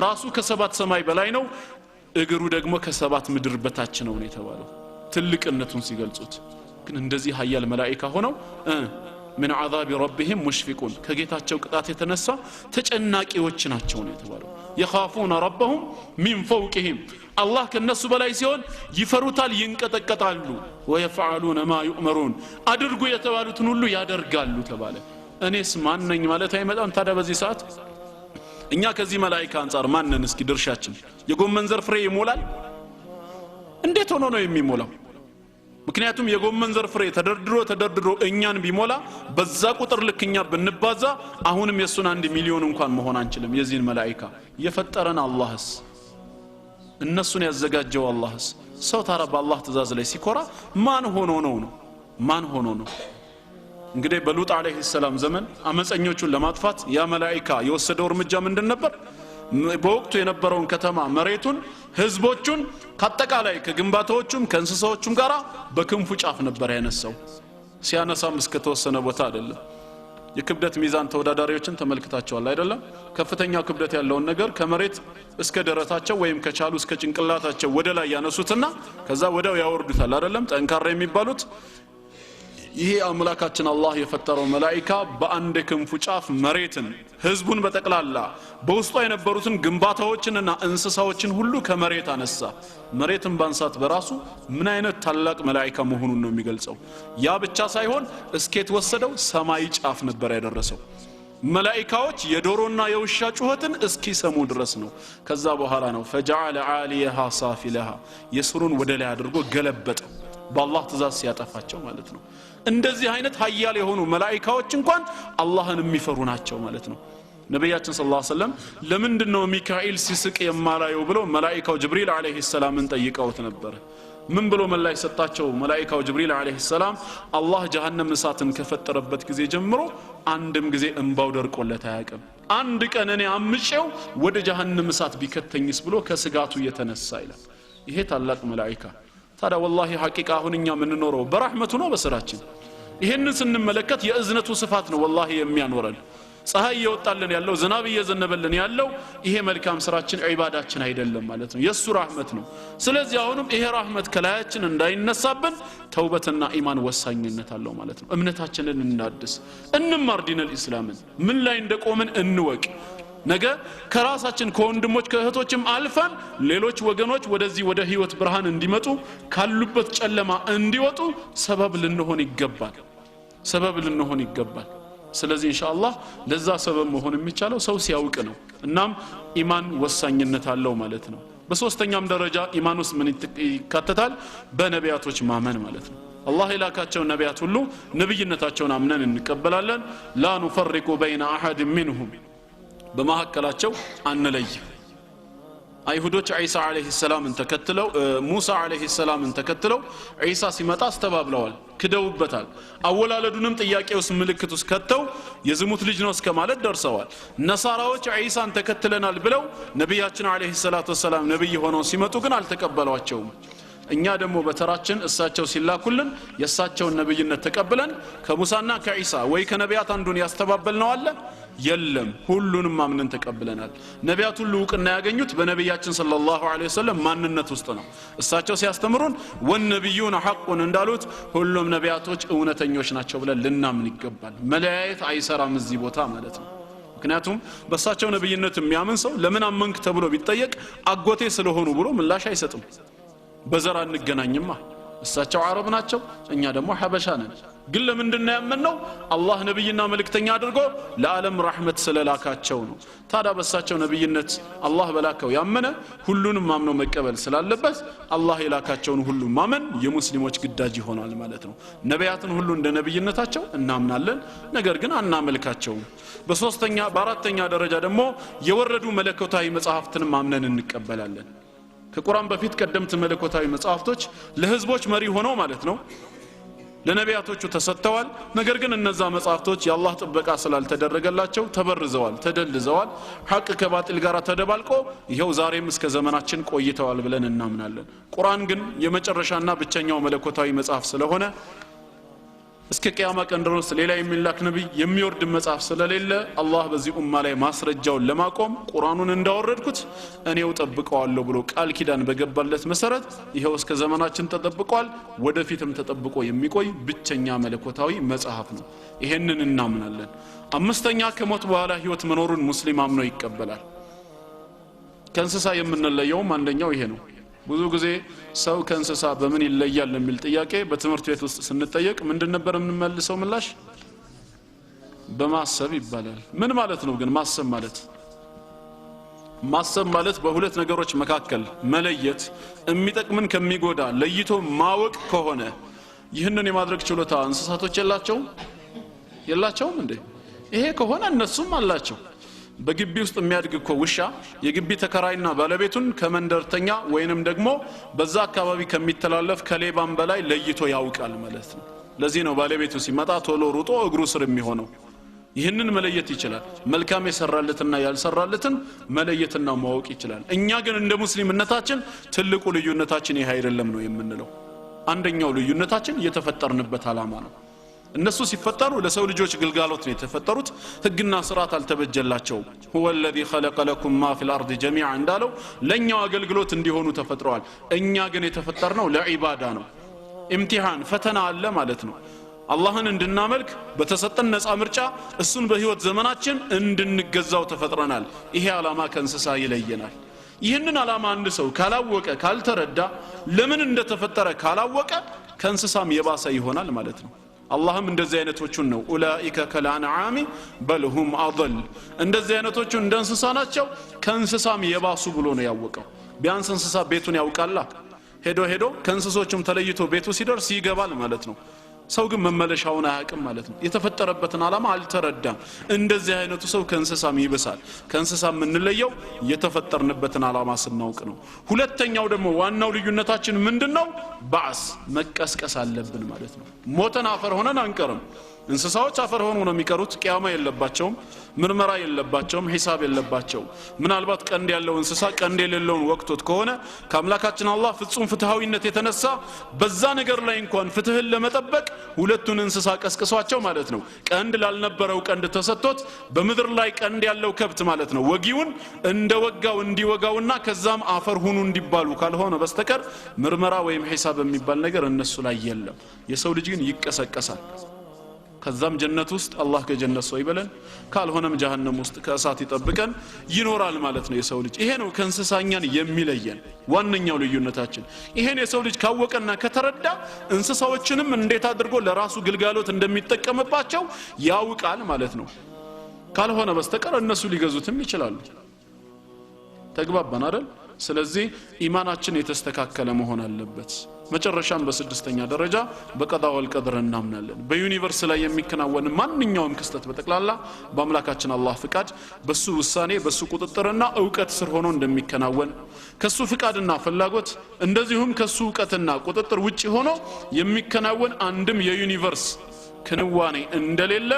ራሱ ከሰባት ሰማይ በላይ ነው፣ እግሩ ደግሞ ከሰባት ምድር በታች ነው የተባለው ትልቅነቱን ሲገልጹት። ግን እንደዚህ ኃያል መላእክት ሆነው من عذاب ربهم مشفقون ከጌታቸው ቅጣት የተነሳ ተጨናቂዎች ናቸው የተባለው። يخافون ربهم من فوقهم الله ከነሱ በላይ ሲሆን ይፈሩታል ይንቀጠቀጣሉ። ويفعلون ما يؤمرون አድርጉ የተባሉትን ሁሉ ያደርጋሉ ተባለ። እኔስ ማን ነኝ ማለት አይመጣም ታዲያ በዚህ ሰዓት? እኛ ከዚህ መላእክት አንፃር ማንነን? እስኪ ድርሻችን የጎመን ዘር ፍሬ ይሞላል? እንዴት ሆኖ ነው የሚሞላው? ምክንያቱም የጎመን ዘር ፍሬ ተደርድሮ እኛን ቢሞላ በዛ ቁጥር ልክኛ ብንባዛ አሁንም የሱን 1 ሚሊዮን እንኳን መሆን አንችልም የዚህን መላእክት የፈጠረን አላህስ እነሱን ያዘጋጀው አላህስ ሰው ታራ በአላህ ትእዛዝ ላይ ሲኮራ ማን ሆኖ ነው እንግዲህ በሉጥ አለይሂ ሰላም ዘመን አመፀኞቹን ለማጥፋት ያ መላእክት የወሰደው እርምጃ ምንድን ነበር በወቅቱ የነበረውን ከተማ መሬቱን ህዝቦቹን ከአጠቃላይ ከግንባታዎቹም ከእንስሳዎቹም ጋራ በክንፉ ጫፍ ነበር ያነሳው ሲያነሳም እስከ ተወሰነ ቦታ አይደለም የክብደት ሚዛን ተወዳዳሪዎችን ተመልክታቸዋል አይደለም ከፍተኛ ክብደት ያለውን ነገር ከመሬት እስከ ደረታቸው ወይም ከቻሉ እስከ ጭንቅላታቸው ወደ ላይ ያነሱትና ከዛ ወዲያው ያወርዱታል አይደለም ጠንካራ የሚባሉት ይሄ አምላካችን አላህ የፈጠረው መላእክት በአንድ ክንፉ ጫፍ መሬትን ህዝቡን በጠቅላላ በውስጧ የነበሩትን ግንባታዎችንና እንስሳዎችን ሁሉ ከመሬት አነሳ መሬትን ባንሳት በራሱ ምን አይነት ታላቅ መላእክት መሆኑን ነው የሚገልጸው ያ ብቻ ሳይሆን እስከት ወሰደው ሰማይ ጫፍ ነበር ያደረሰው መላእክቶች የዶሮና የውሻ ጩኸትን እስኪሰሙ ድረስ ነው ከዛ በኋላ ነው فجعل عاليها سافلها የስሩን ወደ ላይ አድርጎ ገለበጠው በአላህ ትእዛዝ ሲያጠፋቸው ማለት ነው እንደዚህ አይነት ኃያል የሆኑ መላእክቶች እንኳን አላህን የሚፈሩ ናቸው ማለት ነው ነብያችን ሰለላሁ ዐለይሂ ወሰለም ለምንድነው ሚካኤል ሲስቅ የማላየው ብለው መላእክቱ ጅብሪል አለይሂ ሰላምን ጠይቀውት ነበር ምን ብሎ መላእክት ሰጣቸው መላእክቱ ጅብሪል አለይሂ ሰላም አላህ ጀሃነም እሳትን ከፈጠረበት ጊዜ ጀምሮ አንድም ጊዜ እንባው ደርቆለት አያውቅም አንድ ቀን እኔ አምጬው ወደ ጀሃነም እሳት ቢከተኝስ ብሎ ከስጋቱ የተነሳ ይላል ይሄ ታላቅ መላእክት ታዲያ والله ሐቂቃ አሁንኛ ምን ኖረው በረህመቱ ነው በስራችን ይሄንን ስንመለከት የእዝነቱ ስፋት ነው والله የሚያኖረን ፀሐይ ይወጣልን ያለው ዝናብ እየዘነበልን ያለው ይሄ መልካም ስራችን ዒባዳችን አይደለም ማለት ነው የሱ ረህመት ነው ስለዚህ አሁንም ይሄ ረህመት ከላያችን እንዳይነሳብን ተውበትና ኢማን ወሳኝነት አለው ማለት ነው እምነታችንን እናድስ እንማር ዲነል እስላምን ምን ላይ እንደቆምን እንወቅ ነገ ከራሳችን ከወንድሞች ከእህቶችም አልፈን ሌሎች ወገኖች ወደዚህ ወደ ህይወት ብርሃን እንዲመጡ ካሉበት ጨለማ እንዲወጡ ሰበብ ልንሆን ይገባል ስለዚህ ኢንሻአላህ ለዛ ሰበብ መሆን የሚቻለው ሰው ሲያውቅ ነው እናም ኢማን ወሳኝነት አለው ማለት ነው በሶስተኛም ደረጃ ኢማን ውስጥ ምን ይካተታል በነቢያቶች ማመን ማለት ነው አላህ ይላካቸው ነቢያት ሁሉ ነብይነታቸውን አምነን እንቀበላለን ላ نفرق بين احد منهم በማከላቸው አንለይ አይሁዶች ኢሳ አለይሂ ሰላምን ተከትለው ሙሳ አለይሂ ሰላምን ተከትለው ኢሳ ሲመጣ አስተባብለዋል ክደውበታል አወላለዱንም ጥያቄውስ ምልክቱስ ከተው የዝሙት ልጅ ነው እስከማለት ደርሰዋል ነሳራዎች ኢሳን ተከትለናል ብለው ነብያችን አለይሂ ሰላቱ ወሰለም ነብይ ሆነው ሲመጡ ግን አልተቀበሏቸውም እኛ ደግሞ በተራችን እሳቸው ሲላኩልን የእሳቸውን ነብይነት ተቀበለን ከሙሳና ከኢሳ ወይ ከነቢያት አንዱን ያስተባበልነው አለ የለም ሁሉንም ማምነን ተቀበለናል ነቢያት ሁሉ ዕውቅና ያገኙት በነብያችን ሰለላሁ ዐለይሂ ወሰለም ማንነት ውስጥ ነው እሳቸው ሲያስተምሩን ወነብዩና ሐቁን እንዳሉት ሁሉም ነቢያቶች እውነተኞች ናቸው ብለን ልናምን ይገባል መለያየት አይሰራም እዚህ ቦታ ማለት ነው ምክንያቱም በእሳቸው ነብይነት የሚያምን ሰው ለምን አመንክ ተብሎ ቢጠየቅ አጎቴ ስለሆኑ ብሎ ምላሽ አይሰጥም በዘራ እንገናኝማ እሳቸው አረብ ናቸው እኛ ደግሞ ሐበሻ ነን ግን ለምንድነው ያመነው አላህ ነብይና መልእክተኛ አድርጎ ለዓለም ረህመት ስለላካቸው ነው ታዲያ በእሳቸው ነብይነት አላህ በላከው ያመነ ሁሉንም ማምኖ መቀበል ስላለበት አላህ የላካቸውን ሁሉ ማመን የሙስሊሞች ግዳጅ ይሆናል ማለት ነው ነቢያትን ሁሉ እንደ ነብይነታቸው እናምናለን ነገር ግን አናመልካቸው በሶስተኛ በአራተኛ ደረጃ ደግሞ የወረዱ መለኮታዊ መጻሕፍትን ማምነን እንቀበላለን ከቁርአን በፊት ቀደምት መለኮታዊ መጻሕፍቶች ለህዝቦች መሪ ሆነው ማለት ነው ለነቢያቶቹ ተሰጥተዋል ነገር ግን እነዛ መጻሕፍቶች የአላህ ጥበቃ ስላልተደረገላቸው ተበርዘዋል ተደልዘዋል ሐቅ ከባጢል ጋር ተደባልቆ ይሄው ዛሬም እስከ ዘመናችን ቆይተዋል ብለን እናምናለን ቁርአን ግን የመጨረሻና ብቸኛው መለኮታዊ መጽሐፍ ስለሆነ እስከ ቂያማ ቀን ድረስ ሌላ የሚላክ ነብይ የሚወርድ መጽሐፍ ስለሌለ አላህ በዚህ ኡማ ላይ ማስረጃውን ለማቆም ቁርአኑን እንዳወረድኩት እኔው ጠብቀዋለሁ ብሎ ቃል ኪዳን በገባለት መሰረት ይሄው እስከ ዘመናችን ተጠብቋል ወደፊትም ተጠብቆ የሚቆይ ብቸኛ መለኮታዊ መጽሐፍ ነው ይሄንን እናምናለን አምስተኛ ከሞት በኋላ ህይወት መኖሩን ሙስሊም አምኖ ይቀበላል ከእንስሳ የምንለየውም አንደኛው ይሄ ነው ብዙ ጊዜ ሰው ከእንስሳ በምን ይለያል የሚል ጥያቄ በትምህርት ቤት ውስጥ ስንጠየቅ ምንድን ነበር የምንመልሰው ምላሽ በማሰብ ይባላል ምን ማለት ነው ግን ማሰብ ማለት በሁለት ነገሮች መካከል መለየት የሚጠቅምን ከሚጎዳ ለይቶ ማወቅ ከሆነ ይህንን የማድረግ ችሎታ እንስሳቶች የላቸውም እንዴ? ይሄ ከሆነ እነሱም አላቸው። በግቢ ውስጥ የሚያድግ እኮ ውሻ የግቢ ተከራይና ባለቤቱን ከመንደርተኛ ወይንም ደግሞ በዛ አካባቢ ከሚተላለፍ ከሌባም በላይ ለይቶ ያውቃል ማለት ነው። ለዚህ ነው ባለቤቱ ሲመጣ ቶሎ ሩጦ እግሩ ስር የሚሆነው። ይህንን መለየት ይችላል። መልካም የሰራለትና ያልሰራለትን መለየትና ማወቅ ይችላል። እኛ ግን እንደ ሙስሊምነታችን ትልቁ ልዩነታችን ይሄ አይደለም ነው የምንለው። አንደኛው ልዩነታችን የተፈጠርንበት ዓላማ ነው። እነሱ ሲፈጠሩ ለሰው ልጆች ግልጋሎት ነው የተፈጠሩት። ህግና ስርዓት አልተበጀላቸውም። هو الذي خلق لكم ما في الارض جميعا እንዳለው ለኛው አገልግሎት እንዲሆኑ ተፈጥረዋል። እኛ ግን የተፈጠርነው ለዒባዳ ነው። ኢምቲሃን ፈተና አለ ማለት ነው። አላህን እንድናመልክ በተሰጠን ነፃ ምርጫ እሱን በህይወት ዘመናችን እንድንገዛው ተፈጥረናል። ይሄ ዓላማ ከእንስሳ ይለየናል። ይህንን ዓላማ አንድ ሰው ካላወቀ ካልተረዳ ለምን እንደተፈጠረ ካላወቀ ከእንስሳም የባሰ ይሆናል ማለት ነው። አላህም እንደዚህ አይነቶቹን ነው ኡላኢከ ከልአንዓሚ በልሁም አضል እንደዚህ አይነቶቹ እንደ እንስሳ ናቸው ከእንስሳም የባሱ ብሎ ነው ያወቀው። ቢያንስ እንስሳ ቤቱን ያውቃላ። ሄዶ ከእንስሶቹም ተለይቶ ቤቱ ሲደርስ ይገባል ማለት ነው። ሰው ግን መመለሻውን አያውቅም ማለት ነው። የተፈጠረበትን ዓላማ አልተረዳም። እንደዚህ አይነቱ ሰው ከእንስሳም ይብሳል። ከእንስሳም የምንለየው የተፈጠርንበትን ዓላማ ስናውቅ ነው። ሁለተኛው ደግሞ ዋናው ልዩነታችን ምንድነው? ባዕስ መቀስቀስ አለብን ማለት ነው። ሞተን አፈር ሆነን አንቀርም። እንስሳዎች አፈር ሆነው ነው የሚቀሩት። ቂያማ የለባቸውም፣ ምርመራ የለባቸውም፣ ሂሳብ የለባቸውም። ምናልባት ቀንድ ያለው እንስሳ ቀንድ የሌለውን ወቅቶት ከሆነ ከአምላካችን አላህ ፍጹም ፍትሃዊነት የተነሳ በዛ ነገር ላይ እንኳን ፍትህን ለመጠበቅ ሁለቱን እንስሳ ቀስቅሷቸው ማለት ነው። ቀንድ ላልነበረው ቀንድ ተሰጥቶት በምድር ላይ ቀንድ ያለው ከብት ማለት ነው ወጊውን እንደወጋው እንዲወጋውና ከዛም አፈር ሁኑ እንዲባሉ ካልሆነ በስተቀር ምርመራ ወይም ሂሳብ የሚባል ነገር እነሱ ላይ የለም። የሰው ልጅ ግን ይቀሰቀሳል። ከዛም ጀነት ውስጥ አላህ ከጀነት ሰው ይበለን፣ ካልሆነም ጀሃነም ውስጥ ከእሳት ይጠብቀን ይኖራል ማለት ነው የሰው ልጅ። ይሄ ነው ከእንስሳኛን የሚለየን ዋነኛው ልዩነታችን። ይሄን የሰው ልጅ ካወቀና ከተረዳ እንስሳዎችንም እንዴት አድርጎ ለራሱ ግልጋሎት እንደሚጠቀምባቸው ያውቃል ማለት ነው። ካልሆነ በስተቀር እነሱ ሊገዙትም ይችላሉ። ተግባባን አይደል? ስለዚህ ኢማናችን የተስተካከለ መሆን አለበት። መጨረሻም በስድስተኛ ደረጃ በቀዳ ወልቀድር እናምናለን። በዩኒቨርስ ላይ የሚከናወን ማንኛውም ክስተት በጠቅላላ በአምላካችን አላህ ፍቃድ በሱ ውሳኔ በሱ ቁጥጥርና ዕውቀት ስር ሆኖ እንደሚከናወን ከሱ ፍቃድና ፍላጎት እንደዚሁም ከሱ ዕውቀትና ቁጥጥር ውጪ ሆኖ የሚከናወን አንድም የዩኒቨርስ ክንዋኔ እንደሌለ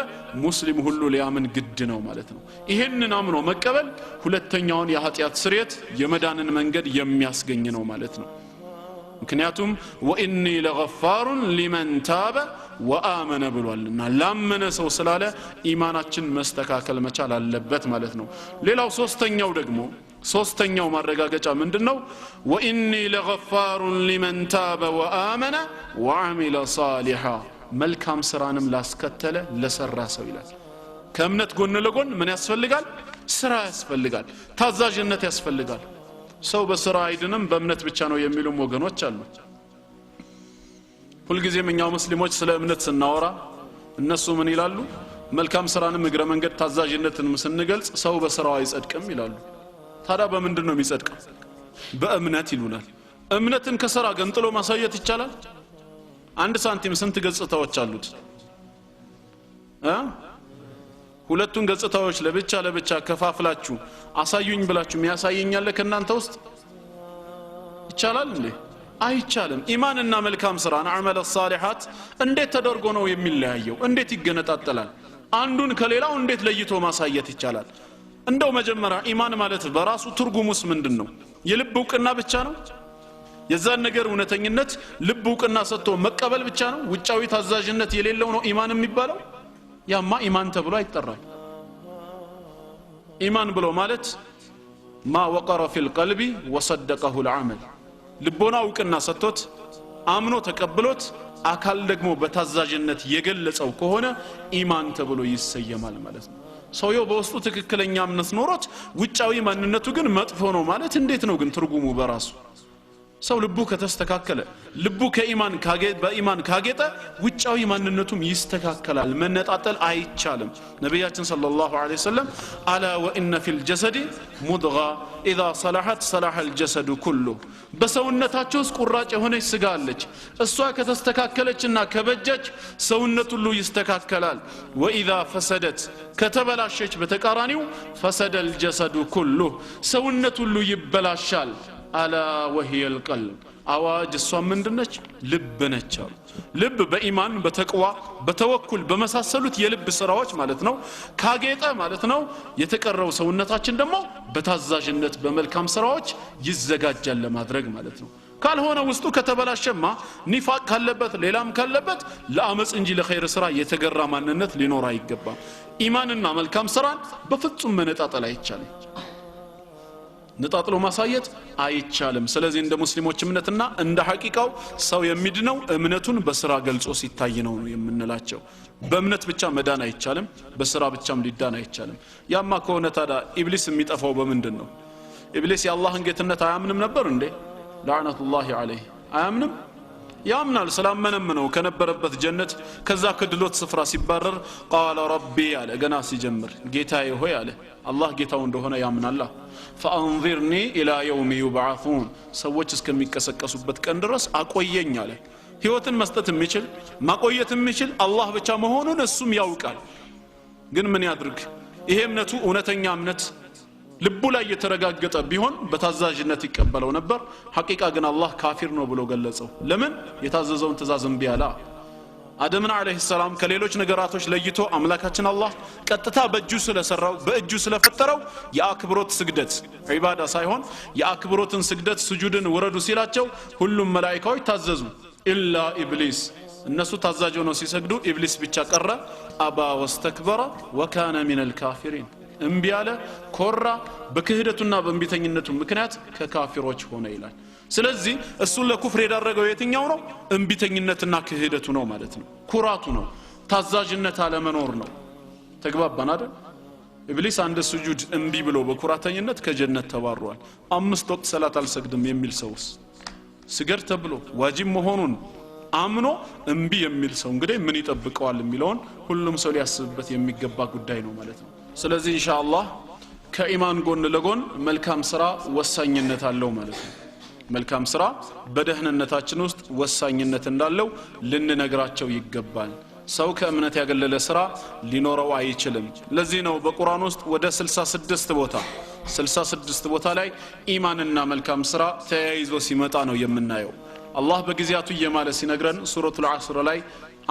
ሙስሊም ሁሉ ሊያምን ግድ ነው ማለት ነው። ይሄንን አምኖ መቀበል ሁለተኛውን የኃጢአት ስርየት የመዳንን መንገድ የሚያስገኝ ነው ማለት ነው። ምክንያቱም ወኢኒ ለገፋሩን ሊመን ታበ ወአመነ ብሏልና ላመነ ሰው ስላለ ኢማናችን መስተካከል መቻል አለበት ማለት ነው። ሌላው ሶስተኛው ማረጋገጫ ምንድነው? ወኢኒ ለገፋሩን ሊመን ታበ ወአመነ ወዐሚለ ሷሊሃ መልካም ስራንም ላስከተለ ለሰራ ሰው ይላል። ከእምነት ጎን ለጎን ምን ያስፈልጋል? ስራ ያስፈልጋል፣ ታዛዥነት ያስፈልጋል። ሰው በስራ አይድንም በእምነት ብቻ ነው የሚሉም ወገኖች አሉ። ሁልጊዜም እኛው ሙስሊሞች ስለ እምነት ስናወራ እነሱ ምን ይላሉ? መልካም ስራንም እግረ መንገድ ታዛዥነትን ስንገልጽ ሰው በስራው አይጸድቅም ይላሉ። ታዲያ በምንድን ነው የሚጸድቀው? በእምነት ይሉናል። እምነትን ከስራ ገንጥሎ ማሳየት ይቻላል? አንድ ሳንቲም ስንት ገጽታዎች አሉት? ሁለቱን ገጽታዎች ለብቻ ከፋፍላችሁ አሳዩኝ ብላችሁ የሚያሳየኛል ከናንተ ውስጥ ይቻላል እንዴ? አይቻልም። ኢማንና መልካም ስራ አመለ ሷሊሃት እንዴት ተደርጎ ነው የሚለያየው? እንዴት ይገነጣጠላል? አንዱን ከሌላው እንዴት ለይቶ ማሳየት ይቻላል? እንደው መጀመሪያ ኢማን ማለት በራሱ ትርጉሙስ ምንድነው? የልብ ዕውቅና ብቻ ነው? የዛን ነገር እውነተኝነት ልብ ዕውቅና ሰጥቶ መቀበል ብቻ ነው? ውጫዊ ታዛዥነት የሌለው ነው ኢማን የሚባለው? ያማ ኢማን ተብሎ አይጠራም። ኢማን ብሎ ማለት ማ ወቀረ ፊል ቀልቢ ወሰደቀሁ العمل ልቦና ዕውቅና ሰጥቶት አምኖ ተቀብሎት አካል ደግሞ በታዛዥነት የገለጸው ከሆነ ኢማን ተብሎ ይሰየማል ማለት ነው። ሰውየው በውስጡ ትክክለኛ እምነት ኖሮት ውጫዊ ማንነቱ ግን መጥፎ ነው ማለት እንዴት ነው ግን ትርጉሙ በራሱ? ሰው ልቡ ከተስተካከለ ልቡ በኢማን ካጌጠ ውጫዊ ማንነቱም ይስተካከላል መነጣጠል አይቻልም ነብያችን ሰለላሁ ዐለይሂ ወሰለም አላ ወኢነ ፊል ጀሰዲ ሙድጋ ኢዛ ሰለሐት ሰለሐ الجسد كله በሰውነታቸው ውስጥ ቁራጭ የሆነች ስጋ አለች እሷ ከተስተካከለችና ከበጀች ሰውነቱ ሁሉ ይስተካከላል ወኢዛ ፈሰደት ከተበላሸች በተቃራኒው ፈሰደ الجسد كله ሰውነቱ ሁሉ ይበላሻል አላ وهي القلب አዋጅ እሷ ምንድነች ልብ ነች ልብ በኢማን በተቅዋ በተወኩል በመሳሰሉት የልብ ስራዎች ማለት ነው ካጌጠ ማለት ነው የተቀረው ሰውነታችን ደግሞ በታዛዥነት በመልካም ስራዎች ይዘጋጃል ለማድረግ ማለት ነው ካልሆነ ውስጡ ከተበላሸማ ኒፋቅ ካለበት ሌላም ካለበት ለአመጽ እንጂ ለኸይር ስራ የተገራ ማንነት ሊኖር አይገባም ኢማንና መልካም ስራን በፍጹም መነጣጠል አይቻልም ነጣጥሎ ማሳየት አይቻልም ስለዚህ እንደ ሙስሊሞች እምነትና እንደ ሐቂቃው ሰው የሚድነው እምነቱን በስራ ገልጾ ሲታይ ነው የምንላቸው በእምነት ብቻ መዳን አይቻልም በስራ ብቻም ሊዳን አይቻልም ያማ ከሆነ ታዲያ ኢብሊስ የሚጠፋው በምንድነው ኢብሊስ የአላህን ጌትነት አያምንም ነበር እንዴ ለዓነቱላሂ ዐለይሂ አያምንም ያምናል ስላመነም ነው ከነበረበት ጀነት ከዛ ከድሎት ስፍራ ሲባረር ቃለ ረቢ አለ ገና ሲጀምር ጌታዬ ሆይ አለ አላህ ጌታው እንደሆነ ያምናል فانظرني الى يوم يبعثون ሰዎች እስከሚቀሰቀሱበት ቀን ድረስ አቆየኝ አለ ህይወትን መስጠት የሚችል ማቆየት የሚችል አላህ ብቻ መሆኑን እሱም ያውቃል ግን ምን ያድርግ ይሄ እምነቱ እውነተኛ እምነት ልቡ ላይ የተረጋገጠ ቢሆን በታዛዥነት ይቀበለው ነበር ሐቂቃ ግን አላህ ካፊር ነው ብሎ ገለጸው ለምን የታዘዘውን ትእዛዝ እምቢ አለ አደምን አለይሂ ሰላም ከሌሎች ነገራቶች ለይቶ አምላካችን አላህ ቀጥታ በእጁ ስለሰራው በእጁ ስለፈጠረው የአክብሮት ስግደት ዒባዳ ሳይሆን የአክብሮትን ስግደት ስጁድን ወረዱ ሲላቸው ሁሉም መላእክቶች ታዘዙ ኢላ ኢብሊስ እነሱ ታዛዥ ሆነው ሲሰግዱ ኢብሊስ ብቻ ቀረ አባ ወስተክበረ ወካነ ሚነል ካፊሪን እምቢ አለ ኮራ በክህደቱና በእንቢተኝነቱ ምክንያት ከካፊሮች ሆነ ይላል ስለዚህ እሱ ለኩፍር የዳረገው የትኛው ነው እንቢተኝነትና ክህደቱ ነው ማለት ነው ኩራቱ ነው ታዛዥነት አለመኖር ነው ተግባባን አይደል ኢብሊስ አንድ ስጁድ እምቢ ብሎ በኩራተኝነት ከጀነት ተባሯል 5 ወቅት ሰላት አልሰግድም የሚል ሰውስ ስገድ ተብሎ ዋጅብ መሆኑን አምኖ እምቢ የሚል ሰው እንግዲህ ምን ይጠብቀዋል የሚለውን ሁሉም ሰው ሊያስብበት የሚገባ ጉዳይ ነው ማለት ነው ስለዚህ ኢንሻአላህ ከኢማን ጎን ለጎን መልካም ስራ ወሳኝነት አለው ማለት ነው መልካም ስራ በደህንነታችን ውስጥ ወሳኝነት እንዳለው ልንነግራቸው ይገባል ሰው ከእምነት ያገለለ ስራ ሊኖረው አይችልም ለዚህ ነው በቁርአን ውስጥ ወደ 66 ቦታ ላይ ኢማንና መልካም ስራ ተያይዞ ሲመጣ ነው የምናየው አላህ በጊዜያቱ እየማለ ሲነግረን ሱረቱል ዐስር ላይ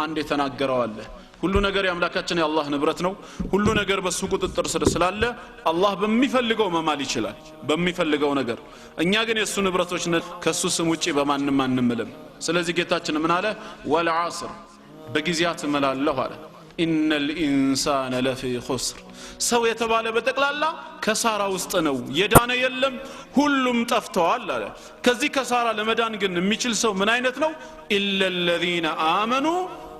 አንድ የተናገረው አለ ሁሉ ነገር ያምላካችን የአላህ ንብረት ነው ሁሉ ነገር በሱ ቁጥጥር ስር ስላለ አላህ በሚፈልገው መማል ይችላል በሚፈልገው ነገር እኛ ግን የሱ ንብረቶች ነን ከሱ ስም ውጪ በማንም አንምልም ስለዚህ ጌታችን ምን አለ ወልዐስር በጊዜያት እምላለሁ አለ ኢነል ኢንሳነ ለፊ ኹስር ሰው የተባለ በጠቅላላ ከሳራ ውስጥ ነው የዳነ የለም ሁሉም ጠፍተዋል አለ ከዚህ ከሳራ ለመዳን ግን የሚችል ሰው ምን አይነት ነው ኢለለዚነ አመኑ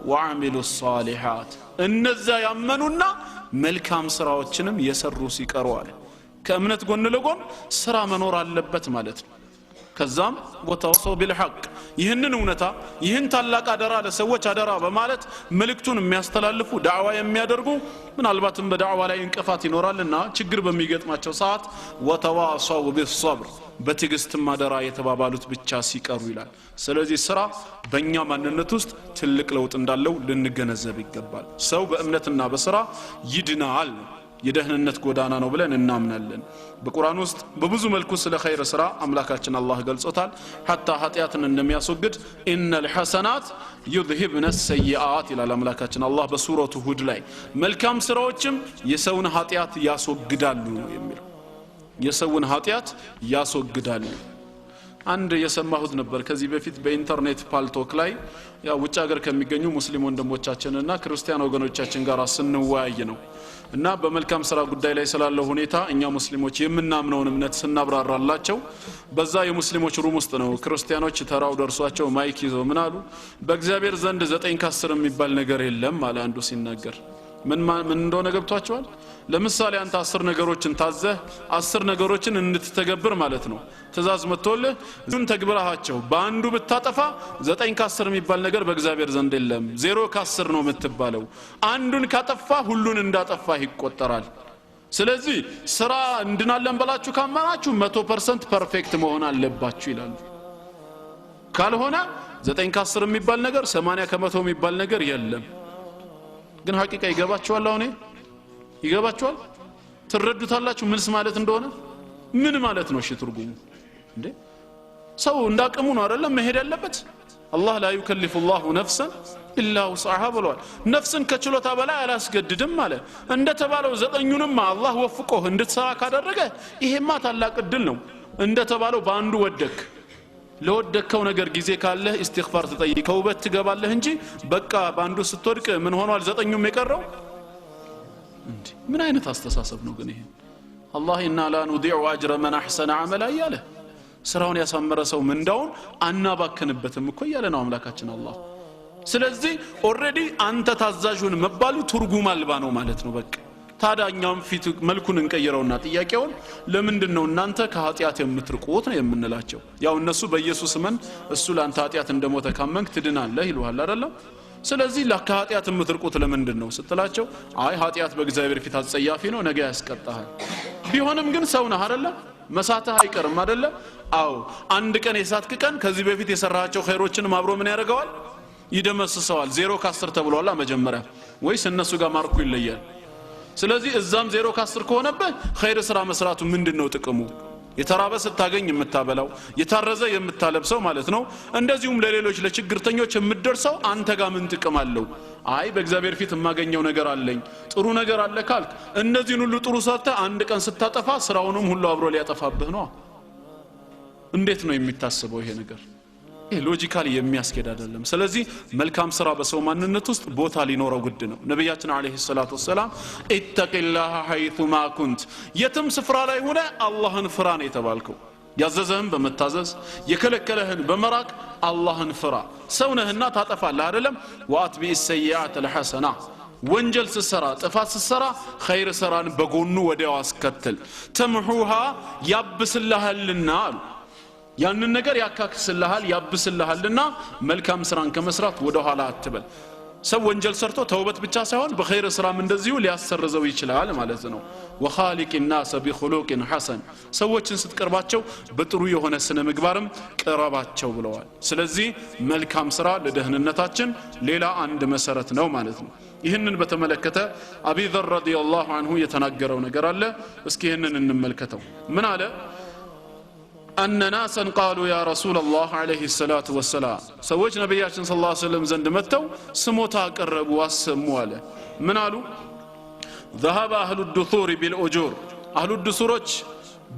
وعملوا الصالحات እነዛ ያመኑና መልካም ስራዎችንም የሰሩ ሲቀሩ አለ ከእምነት ጎን ለጎን ስራ መኖር አለበት ማለት ነው ከዛም ወተወሰው ቢልሐቅ ይህንን እውነታ ይህን ታላቅ አደራ ለሰዎች አደራ በማለት መልእክቱን የሚያስተላልፉ ዳዕዋ የሚያደርጉ ምናልባትም በዳዕዋ ላይ እንቅፋት ይኖራልና ችግር በሚገጥማቸው ሰዓት ወተዋሰው ቢልሰብር በትግስትም አደራ የተባባሉት ብቻ ሲቀሩ ይላል ስለዚህ ስራ በእኛ ማንነት ውስጥ ትልቅ ለውጥ እንዳለው ልንገነዘብ ይገባል ሰው በእምነትና በስራ ይድናል የደህንነት ጎዳና ነው ብለን እናምናለን በቁርአን ውስጥ በብዙ መልኩ ስለ ኸይር ስራ አምላካችን አላህ ገልጾታል hatta ኃጢያትን እንደሚያስወግድ ኢነል ሐሰናት يذهبن السيئات ይላል አምላካችን አላህ በሱረቱ ሁድ ላይ መልካም ስራዎችም የሰውን ኃጢያት ያስወግዳሉ የሚል የሰውን ኃጢያት ያስወግዳሉ አንድ የሰማሁት ነበር ከዚህ በፊት በኢንተርኔት ፓልቶክ ላይ ያ ውጭ ሀገር ከሚገኙ ሙስሊም ወንድሞቻችንና ክርስቲያን ወገኖቻችን ጋር ስንወያይ ነው እና በመልካም ስራ ጉዳይ ላይ ስላለው ሁኔታ እኛ ሙስሊሞች የምናምነውን እምነት ስናብራራላቸው በዛ የሙስሊሞች ሩም ውስጥ ነው ክርስቲያኖች ተራው ደርሷቸው ማይክ ይዘው ምን አሉ በእግዚአብሔር ዘንድ 9 ከ10 የሚባል ነገር የለም አለ አንዱ ሲናገር ምን እንደሆነ ገብቷቸዋል ለምሳሌ አንተ 10 ነገሮችን ታዘህ 10 ነገሮችን እንድትተገብር ማለት ነው ትእዛዝ መጥቶልህ ግን ተግብራቸው በአንዱ ብታጠፋ 9 ከ10 የሚባል ነገር በእግዚአብሔር ዘንድ የለም 0 ከ10 ነው የምትባለው አንዱን ካጠፋ ሁሉን እንዳጠፋህ ይቆጠራል ስለዚህ ስራ እንድናለን በላችሁ ካመናችሁ 100% ፐርፌክት መሆን አለባችሁ ይላሉ ካልሆነ 9 ከ10 የሚባል ነገር 80 ከመቶ የሚባል ነገር የለም ግን ሐቂቃ ይገባችኋል አሁን ይገባችኋል ትረዱታላችሁ ምንስ ማለት እንደሆነ ምን ማለት ነው እሺ ትርጉሙ እንዴ ሰው እንዳቀሙ ነው አይደለም መሄድ ያለበት አላህ لا يكلف الله نفسا الا وسعها ብሏል ነፍስን ከችሎታ በላይ አላስገድድም ማለት እንደተባለው ዘጠኙንም አላህ ወፍቆህ እንድትሰራ ካደረገ ይሄማ ታላቅ እድል ነው እንደተባለው በአንዱ ወደክ ለወደከው ነገር ጊዜ ካለ ኢስቲግፋር ተጠይቀው በት ትገባለህ እንጂ በቃ በአንዱ ስትወድቅ ምን ሆኗል ዘጠኙም የቀረው እንዴ ምን አይነት አስተሳሰብ ነው ግን ይሄ አላህ ኢና ላ ኑዲዑ አጅረ መን አህሰነ አመላ ያለ ስራውን ያሳመረ ሰው ምንዳውን አናባከንበትም እኮ ያለ ነው አምላካችን አላህ ስለዚህ ኦሬዲ አንተ ታዛዡን መባሉ ትርጉም አልባ ነው ማለት ነው በቃ ታዳኛም ፊት መልኩን እንቀይረውና ጥያቄውን ለምንድነው እናንተ ከኃጢያት የምትርቁት ነው የምንላቸው ያው እነሱ በኢየሱስ መን እሱ ላንተ ኃጢያት እንደሞተ ካመንክ ትድናለህ ይሉሃል አይደለም ስለዚህ ለኃጢያት የምትርቁት ለምንድነው ስትላቸው አይ ኃጢያት በእግዚአብሔር ፊት አጸያፊ ነው ነገ ያስቀጣሃል ቢሆንም ግን ሰው ነህ አይደለም መሳተህ አይቀርም አይደለም አው አንድ ቀን የሳትክ ቀን ከዚህ በፊት የሰራሃቸው ኸይሮችን ማብሮ ምን ያደርገዋል ይደመስሰዋል 0 ከ10 ተብሏል መጀመሪያ ወይስ እነሱ ጋር ማርኩ ይለያል ስለዚህ እዛም 0 ከ10 ከሆነበት ኸይር ስራ መስራቱ ምንድነው ጥቅሙ የተራበ ስታገኝ የምታበላው የታረዘ የምታለብሰው ማለት ነው እንደዚሁም ለሌሎች ለችግርተኞች የምትደርሰው አንተ ጋር ምን ጥቅም አለው አይ በእግዚአብሔር ፊት የማገኘው ነገር አለኝ ጥሩ ነገር አለ ካልክ እነዚህን ሁሉ ጥሩ ሰርተ አንድ ቀን ስታጠፋ ስራውንም ሁሉ አብሮ ሊያጠፋብህ ነው እንዴት ነው የሚታሰበው ይሄ ነገር ይሄ ሎጂካሊ የሚያስኬድ አይደለም ስለዚህ መልካም ስራ በሰው ማንነት ውስጥ ቦታ ሊኖረው ግድ ነው ነብያችን አለይሂ ሰላቱ ወሰለም ኢተቂላህ ሐይቱማ ኩንት የትም ስፍራ ላይ ሆነ አላህን ፍራ ነው የተባልከው ያዘዘህን በመታዘዝ የከለከለህን በመራቅ አላህን ፍራ ሰው ነህና ታጠፋለህ አይደለም ወአትቢ السيئات الحسنه ወንጀል ሲሰራ ጥፋት ሲሰራ ኸይር ሰራን በጎኑ ወዲያው አስከተል ተምሁሃ ያብስልሃልና ያንን ነገር ያካክስልሃል ያብስልሃልና መልካም ስራን ከመስራት ወደ ኋላ አትበል ሰው ወንጀል ሰርቶ ተውበት ብቻ ሳይሆን በኸይር ስራም እንደዚሁ ሊያሰርዘው ይችላል ማለት ነው ወኻሊቅ الناس بخلق حسن ሰዎችን ስትቀርባቸው በጥሩ የሆነ ስነ ምግባርም ቀረባቸው ብለዋል ስለዚህ መልካም ስራ ለደህንነታችን ሌላ አንድ መሰረት ነው ማለት ነው ይህንን በተመለከተ አቢ ዘር ረዲየላሁ ዐንሁ የተናገረው ነገር አለ እስኪ ይህንን እንመልከተው ምን አለ أن ناسا قالوا يا رسول الله عليه الصلاة والسلام سوّج نبياتنا صلى الله عليه وسلم زند متوا سموتا قربوا واسموا له من قالوا ذهب أهل الدثور بالأجور أهل الدثورج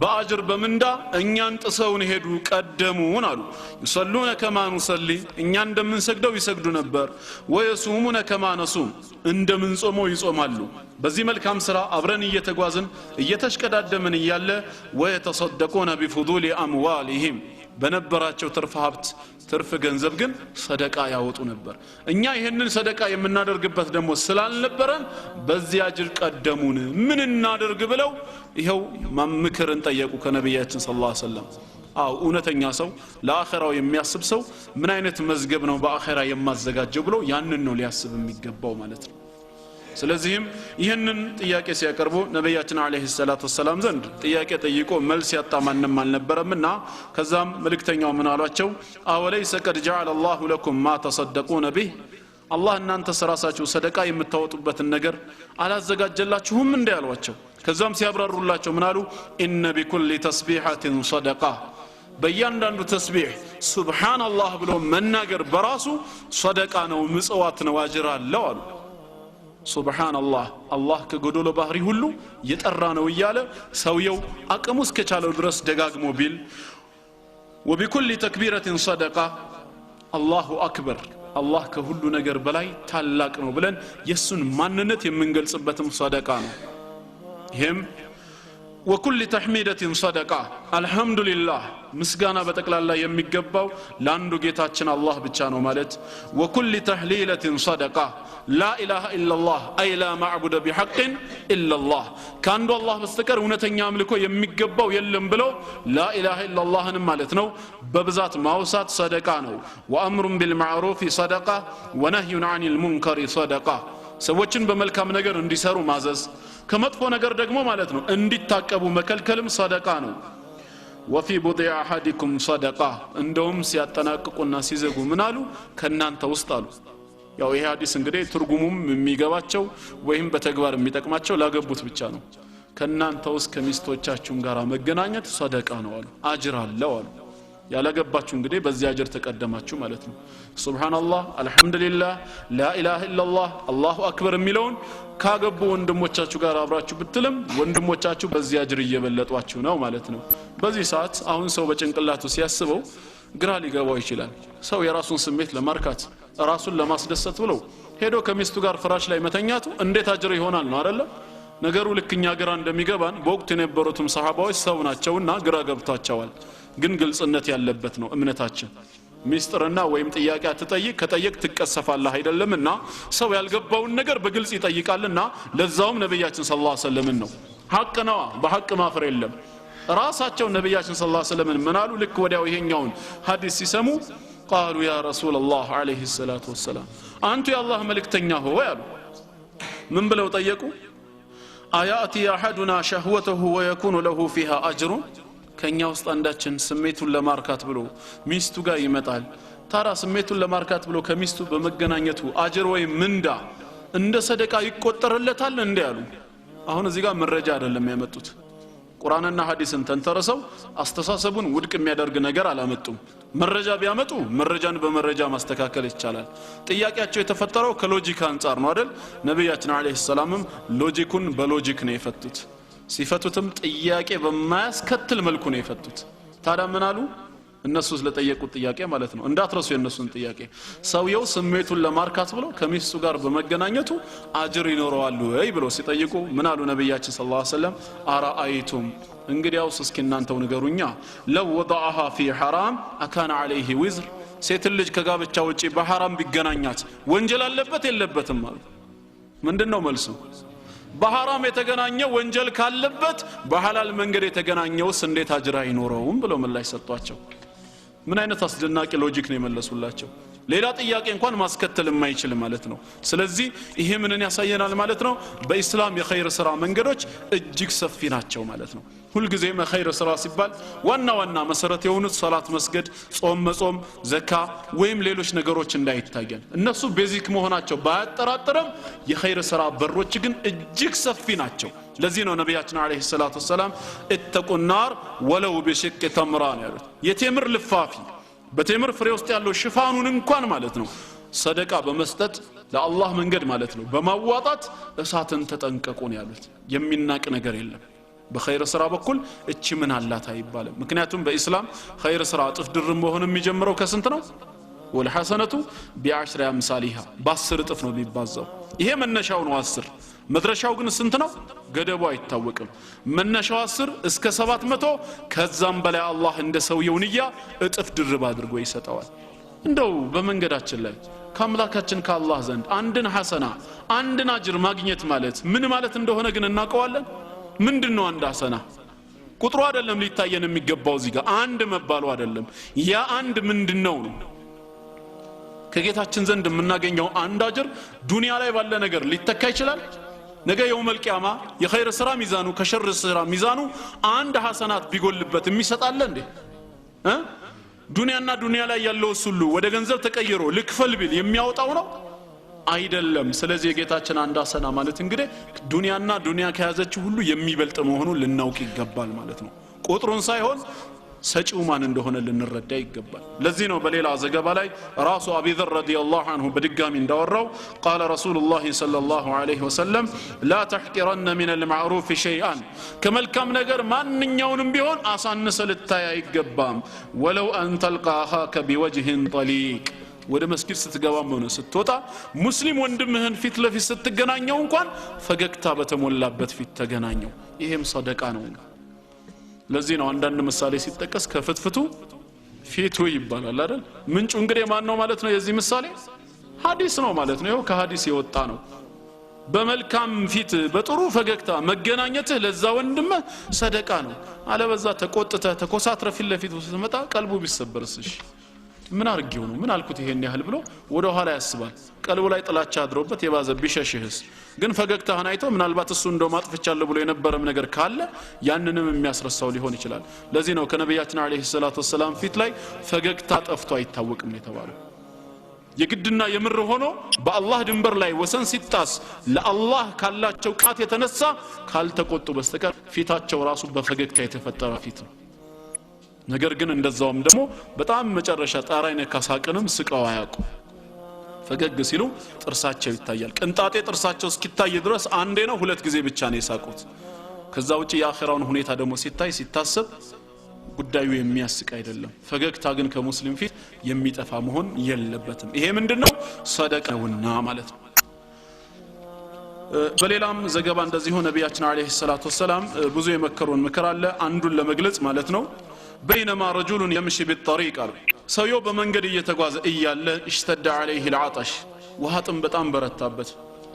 بأجر بمندا إنيان تسون هدو قدمون قالوا يصلون كما نصلي إنيان دم من سجدوا يسجدوا نبر ويصومون كما نصوم عند من صوموا يصومالو بزي ملكام سرا أبرن يتجوازن يتشكدادمن ياله ويتصدقون بفضول أموالهم በነበራቸው ትርፍ ሀብት ትርፍ ገንዘብ ግን ሰደቃ ያወጡ ነበር እኛ ይሄንን ሰደቃ የምናደርግበት ደሞ ስላልነበረን በዚያ አጅር ቀደሙን ምን እናደርግ ብለው ይሄው ማምከርን ጠየቁ ከነብያችን ሰለላሁ ዐለይሂ ወሰለም አው እውነተኛ ሰው ለአኺራው የሚያስብ ሰው ምን አይነት መዝገብ ነው በአኺራ የማዘጋጀው ብሎ ያንን ነው ሊያስብ የሚገባው ማለት ነው ስለዚህም ይሄንን ጥያቄ ሲያቀርቡ ነብያችን አለይሂ ሰላቱ ወሰለም ዘንድ ጥያቄ ጠይቆ መልስ ያጣማንም አልነበረምና ከዛም መልእክተኛው ምን አሏቸው አወለይሰ ቀድ ጀዐለ አላሁ ለኩም ማ ተሰደቁነ ቢህ አላህ እናንተ ሰራሳችሁ ሰደቃ የምታወጡበትን ነገር አላዘጋጀላችሁም እንዴ ያሏቸው ከዛም ሲያብራሩላቸው ምን አሉ ኢነ ቢኩሊ ተስቢሐቲን ሰደቃ በእያንዳንዱ ተስቢህ ሱብሃንአላህ ብሎ መናገር በራሱ ሰደቃ ነው ምጽዋት ነው አጅር አለው አሉ سبحان الله الله كقدول بحري هلو يتقرانو إياله سويو أقموس كچالو درس دقاقمو بيل وبكل تكبيرة صدقة الله أكبر الله كهلو نقر بلاي تالاك نو بلن يسون ماننت يمنقل صبتم صدقان هم وكل تحميدة صدقة الحمد لله مسغانا بتقلا الله يميقباو لاندو جيتاچن الله بچانو مالت وكل تحليلة صدقة لا إله إلا الله أي لا معبود بحق إلا الله كان دو الله بستكر ونتنيا أملكو يميقبو يلم بلو لا إله إلا الله نمالتنو ببزات موسات صدقانو وأمر بالمعروف صدقة ونهي عن المنكر صدقة سوچن بملكام نجر اندي سارو مازز كمطفو نجر دغمو مالتنو اندي تاقبو مكلكلم صدقانو وفي بضع أحدكم صدقة عندهم سياتناققونا سيزغو منالو كنانተ ውስጥ አሉ ያው ይሄ ሐዲስ እንግዲህ ትርጉሙም የሚገባቸው ወይም በተግባር የሚጠቅማቸው ላገቡት ብቻ ነው ከናንተ ውስጥ ከሚስቶቻችሁም ጋር መገናኘት ሰደቃ ነው አሉ አጅር አለው አሉ ያላገባችሁ እንግዲህ በዚህ አጅር ተቀደማችሁ ማለት ነው ሱብሃንአላህ አልহামዱሊላህ ላ ኢላሃ ኢላላህ አላሁ አክበር የሚለውን ካገቡ ወንድሞቻችሁ ጋር አብራችሁ ብትልም ወንድሞቻችሁ በዚህ አጅር እየበለጧችሁ ነው ማለት ነው በዚህ ሰዓት አሁን ሰው በጭንቅላቱ ሲያስበው ግራ ሊገባው ይችላል ሰው የራሱን ስሜት ለማርካት ራሱን ለማስደሰት ብሎ ሄዶ ከሚስቱ ጋር ፍራሽ ላይ መተኛቱ እንዴት አጅር ይሆናል ነው አይደል ነገሩ ልክኛ ግራ እንደሚገባን በወቅቱ የነበሩትም ሰሃባዎች ሰው ናቸውና ግራ ገብቷቸዋል ግን ግልጽነት ያለበት ነው እምነታችን ሚስጥርና ወይም ጥያቄ አትጠይቅ ከጠየቅ ትቀሰፋለህ አይደለምና ሰው ያልገባውን ነገር በግልጽ ይጠይቃልና ለዛውም ነብያችን ሰለላሁ ዐለይሂ ወሰለም ነው ሐቅ ነው በሐቅ ማፈር የለም ራሳቸው ነብያችን ሰለላሁ ዐለይሂ ወሰለም ምናሉ ልክ ወዲያው ይሄኛውን ሐዲስ ሲሰሙ قالوا يا رسول الله عليه الصلاه والسلام انت يا الله ملكتኛ ሆይ አሉ ምን ብለው ጠየቁ አያቲ احدنا شهوته ويكون له فيها اجر ከኛ ውስጥ አንዳችን ስሜቱን ለማርካት ብሎ ሚስቱ ጋር ይመጣል ታራ ስሜቱን ለማርካት ብሎ ከሚስቱ በመገናኘቱ አጅር ወይ ምንዳ እንደ ሰደቃ ይቆጠርለታል እንዴ ያሉ አሁን እዚህ ጋር መረጃ አይደለም ያመጡት ቁርአንና ሐዲስን ተንተረሰው አስተሳሰቡን ውድቅ የሚያደርግ ነገር አላመጡም መረጃ ቢያመጡ መረጃን በመረጃ ማስተካከል ይቻላል ጥያቄያቸው የተፈጠረው ከሎጂክ አንፃር ነው አይደል ነብያችን አለይሂ ሰላምም ሎጂኩን በሎጂክ ነው የፈቱት ሲፈቱትም ጥያቄ በማያስከትል መልኩ ነው የፈቱት ታዲያ ምን አሉ እነሱ ስለጠየቁት ጥያቄ ማለት ነው እንዳትረሱ የነሱን ጥያቄ ሰውየው ስሜቱን ለማርካት ብሎ ከሚስቱ ጋር በመገናኘቱ አጅር ይኖረዋል ወይ ብሎ ሲጠይቁ ምን አሉ ነብያችን ሰለላሁ ዐለይሂ ወሰለም አራአይቱም እንግዲያውስ እስኪ እናንተው ንገሩኛ ለው ወضعها في حرام አካን عليه وزر ሴት ልጅ ከጋብቻ ውጪ በሐራም ቢገናኛት ወንጀል አለበት የለበትም ማለት ምንድነው መልሱ በሐራም የተገናኘ ወንጀል ካለበት በሐላል መንገድ የተገናኘውስ እንዴት አጅር አይኖረውም ብሎ ምላሽ ሰጧቸው ምን አይነት አስደናቂ ሎጂክ ነው የመለሱላቸው ሌላ ጥያቄ እንኳን ማስከተል የማይችል ማለት ነው ስለዚህ ይሄ ምንን ያሳየናል ማለት ነው በእስላም የኸይር ስራ መንገዶች እጅግ ሰፊ ናቸው ማለት ነው ሁሉ ጊዜ የኸይር ስራ ሲባል ዋና መሰረት የሆኑት ሶላት መስገድ ጾም መጾም ዘካ ወይም ሌሎች ነገሮች እንዳይታገል እነሱ ቤዚክ መሆናቸው ባያጠራጥርም የኸይር ስራ በሮች ግን እጅግ ሰፊ ናቸው ለዚህ ነው ነብያችን አለይሂ ሰላቱ ሰላም እተቁ النار ولو بشق تمرة ያሉት የቴምር ልፋፊ በቴምር ፍሬ ውስጥ ያለው ሽፋኑን እንኳን ማለት ነው ሰደቃ በመስጠት ለአላህ መንገድ ማለት ነው በማዋጣት እሳትን ተጠንቀቁ ነው ያሉት የሚናቅ ነገር የለም በኸይር ስራ በኩል እቺ ምን አላት አይባልም ምክንያቱም በእስላም ኸይር ስራ ጥፍ ድርም መሆን የሚጀምረው ከስንት ነው ወልሐሰነቱ ቢዐሽሪ አምሳሊሃ በ10 እጥፍ ነው የሚባዛው ይሄ መነሻው ነው 10 መድረሻው ግን ስንት ነው ገደቡ አይታወቅም መነሻው 10 እስከ 700 ከዛም በላይ አላህ እንደ ሰውየው ንያ እጥፍ ድርብ አድርጎ ይሰጣዋል እንደው በመንገዳችን ላይ ከአምላካችን ከአላህ ዘንድ አንድን ሐሰና አንድን አጅር ማግኘት ማለት ምን ማለት እንደሆነ ግን እናውቀዋለን ምንድነው አንድ ሐሰና ቁጥሩ አይደለም ሊታየን የሚገባው እዚህ ጋር አንድ መባሉ አይደለም ያ አንድ ምንድነው ነው ከጌታችን ዘንድ የምናገኘው አንድ አጅር ዱንያ ላይ ባለ ነገር ሊተካ ይችላል ነገ የውመል ቂያማ የኸይር ስራ ሚዛኑ ከሸር ስራ ሚዛኑ አንድ ሐሰናት ቢጎልበት የሚሰጣለ እንዴ ዱንያና ዱንያ ላይ ያለው ሁሉ ወደ ገንዘብ ተቀይሮ ልክፈል ቢል የሚያወጣው ነው አይደለም ስለዚህ የጌታችን አንድ ሐሰና ማለት እንግዲህ ዱንያና ዱንያ ከያዘችው ሁሉ የሚበልጥ መሆኑን ልናውቅ ይገባል ማለት ነው ቁጥሩን ሳይሆን ሰጪው ማን እንደሆነ ልንረዳ ይገባል ለዚህ ነው በሌላ ዘገባ ላይ ራሱ አቢ ዘር ረዲየላሁ ዐንሁ በድጋሚ እንዳወራው قال رسول الله صلى الله عليه وسلم لا تحقرن من المعروف شيئا ከመልካም ነገር ማንኛውንም ቢሆን አሳንሰ ልታይ አይገባም ولو ان تلقى اخاك بوجه طليق ወደ መስጊድ ስትገባም ሆነ ስትወጣ ሙስሊም ወንድምህን ፊት ለፊት ስትገናኘው እንኳን ፈገግታ በተሞላበት ፊት ተገናኘው ይሄም ሰደቃ ነው ለዚህ ነው አንዳንድ ምሳሌ ሲጠቀስ ከፍትፍቱ ፊቱ ይባላል አይደል ምንጩ እንግዲህ ማን ነው ማለት ነው የዚህ ምሳሌ ሐዲስ ነው ማለት ነው። ይኸው ከሐዲስ የወጣ ነው። በመልካም ፊት በጥሩ ፈገግታ መገናኘትህ ለዛ ወንድም ሰደቃ ነው። አለበዛ ተቆጥተ ተኮሳትረ ፊት ለፊት ስትመጣ ቀልቡ ቢሰበርስሽ ምን አርጊው ነው ምን አልኩት ይሄን ያህል ብሎ ወደ ኋላ ያስባል። ቀልቡ ላይ ጥላቻ አድሮበት የባዘ ቢሸሽህስ ግን ፈገግታህን አይቶ ምናልባት እሱ እንደው ማጥፍቻለሁ ብሎ የነበረም ነገር ካለ ያንንም የሚያስረሳው ሊሆን ይችላል። ለዚህ ነው ከነብያችን አለይሂ ሰላቱ ወሰለም ፊት ላይ ፈገግታ ጠፍቶ አይታወቅም የተባለው። የግድና የምር ሆኖ በአላህ ድንበር ላይ ወሰን ሲጣስ ለአላህ ካላቸው ቃት የተነሳ ካልተቆጡ በስተቀር ፊታቸው ራሱ በፈገግታ የተፈጠረ ፊት ነው። ነገር ግን እንደዛውም ደግሞ በጣም መጨረሻ ጣራይነ ካሳቀንም ስቀው አያውቁ። ፈገግ ሲሉ ጥርሳቸው ይታያል። ቅንጣጤ ጥርሳቸው እስኪታይ ድረስ አንዴ ነው ሁለት ጊዜ ብቻ ነው የሳቁት። ከዛ ውጪ የአኺራውን ሁኔታ ደግሞ ሲታይ ሲታሰብ ጉዳዩ የሚያስቅ አይደለም። ፈገግታ ግን ከሙስሊም ፊት የሚጠፋ መሆን የለበትም። ይሄ ምንድነው? ሰደቃውና ማለት ነው። በሌላም ዘገባ እንደዚሁ ነብያችን አለይሂ ሰላቱ ወሰለም ብዙ የመከሩን ምክር አለ። አንዱን ለመግለጽ ማለት ነው بينما رجل يمشي بالطريق ሰውየው በመንገድ እየተጓዘ እያለ اشتد عليه العطش ውሃጥም በጣም በረታበት።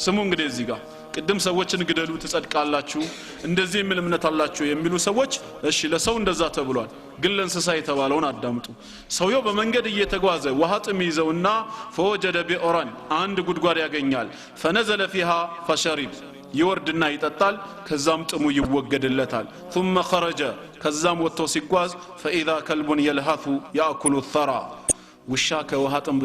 ስሙ እንግዲህ እዚህ ጋር ቅድም ሰዎችን ግደሉ ትጸድቃላችሁ እንደዚህ የሚል እምነት አላችሁ የሚሉ ሰዎች እሺ ለሰው እንደዛ ተብሏል፣ ግን ለእንስሳ የተባለውን አዳምጡ። ሰውየው በመንገድ እየተጓዘ ውሃጥም ይዘውና فوجد بئرا አንድ ጉድጓድ ያገኛል። فنزل فيها فشرب ይወርድና ይጠጣል። ከዛም ጥሙ ይወገድለታል። ثم خرج ከዛም ወጥቶ ሲጓዝ فاذا كلب يلهث ياكل الثرى ውሻ ከውሃጥም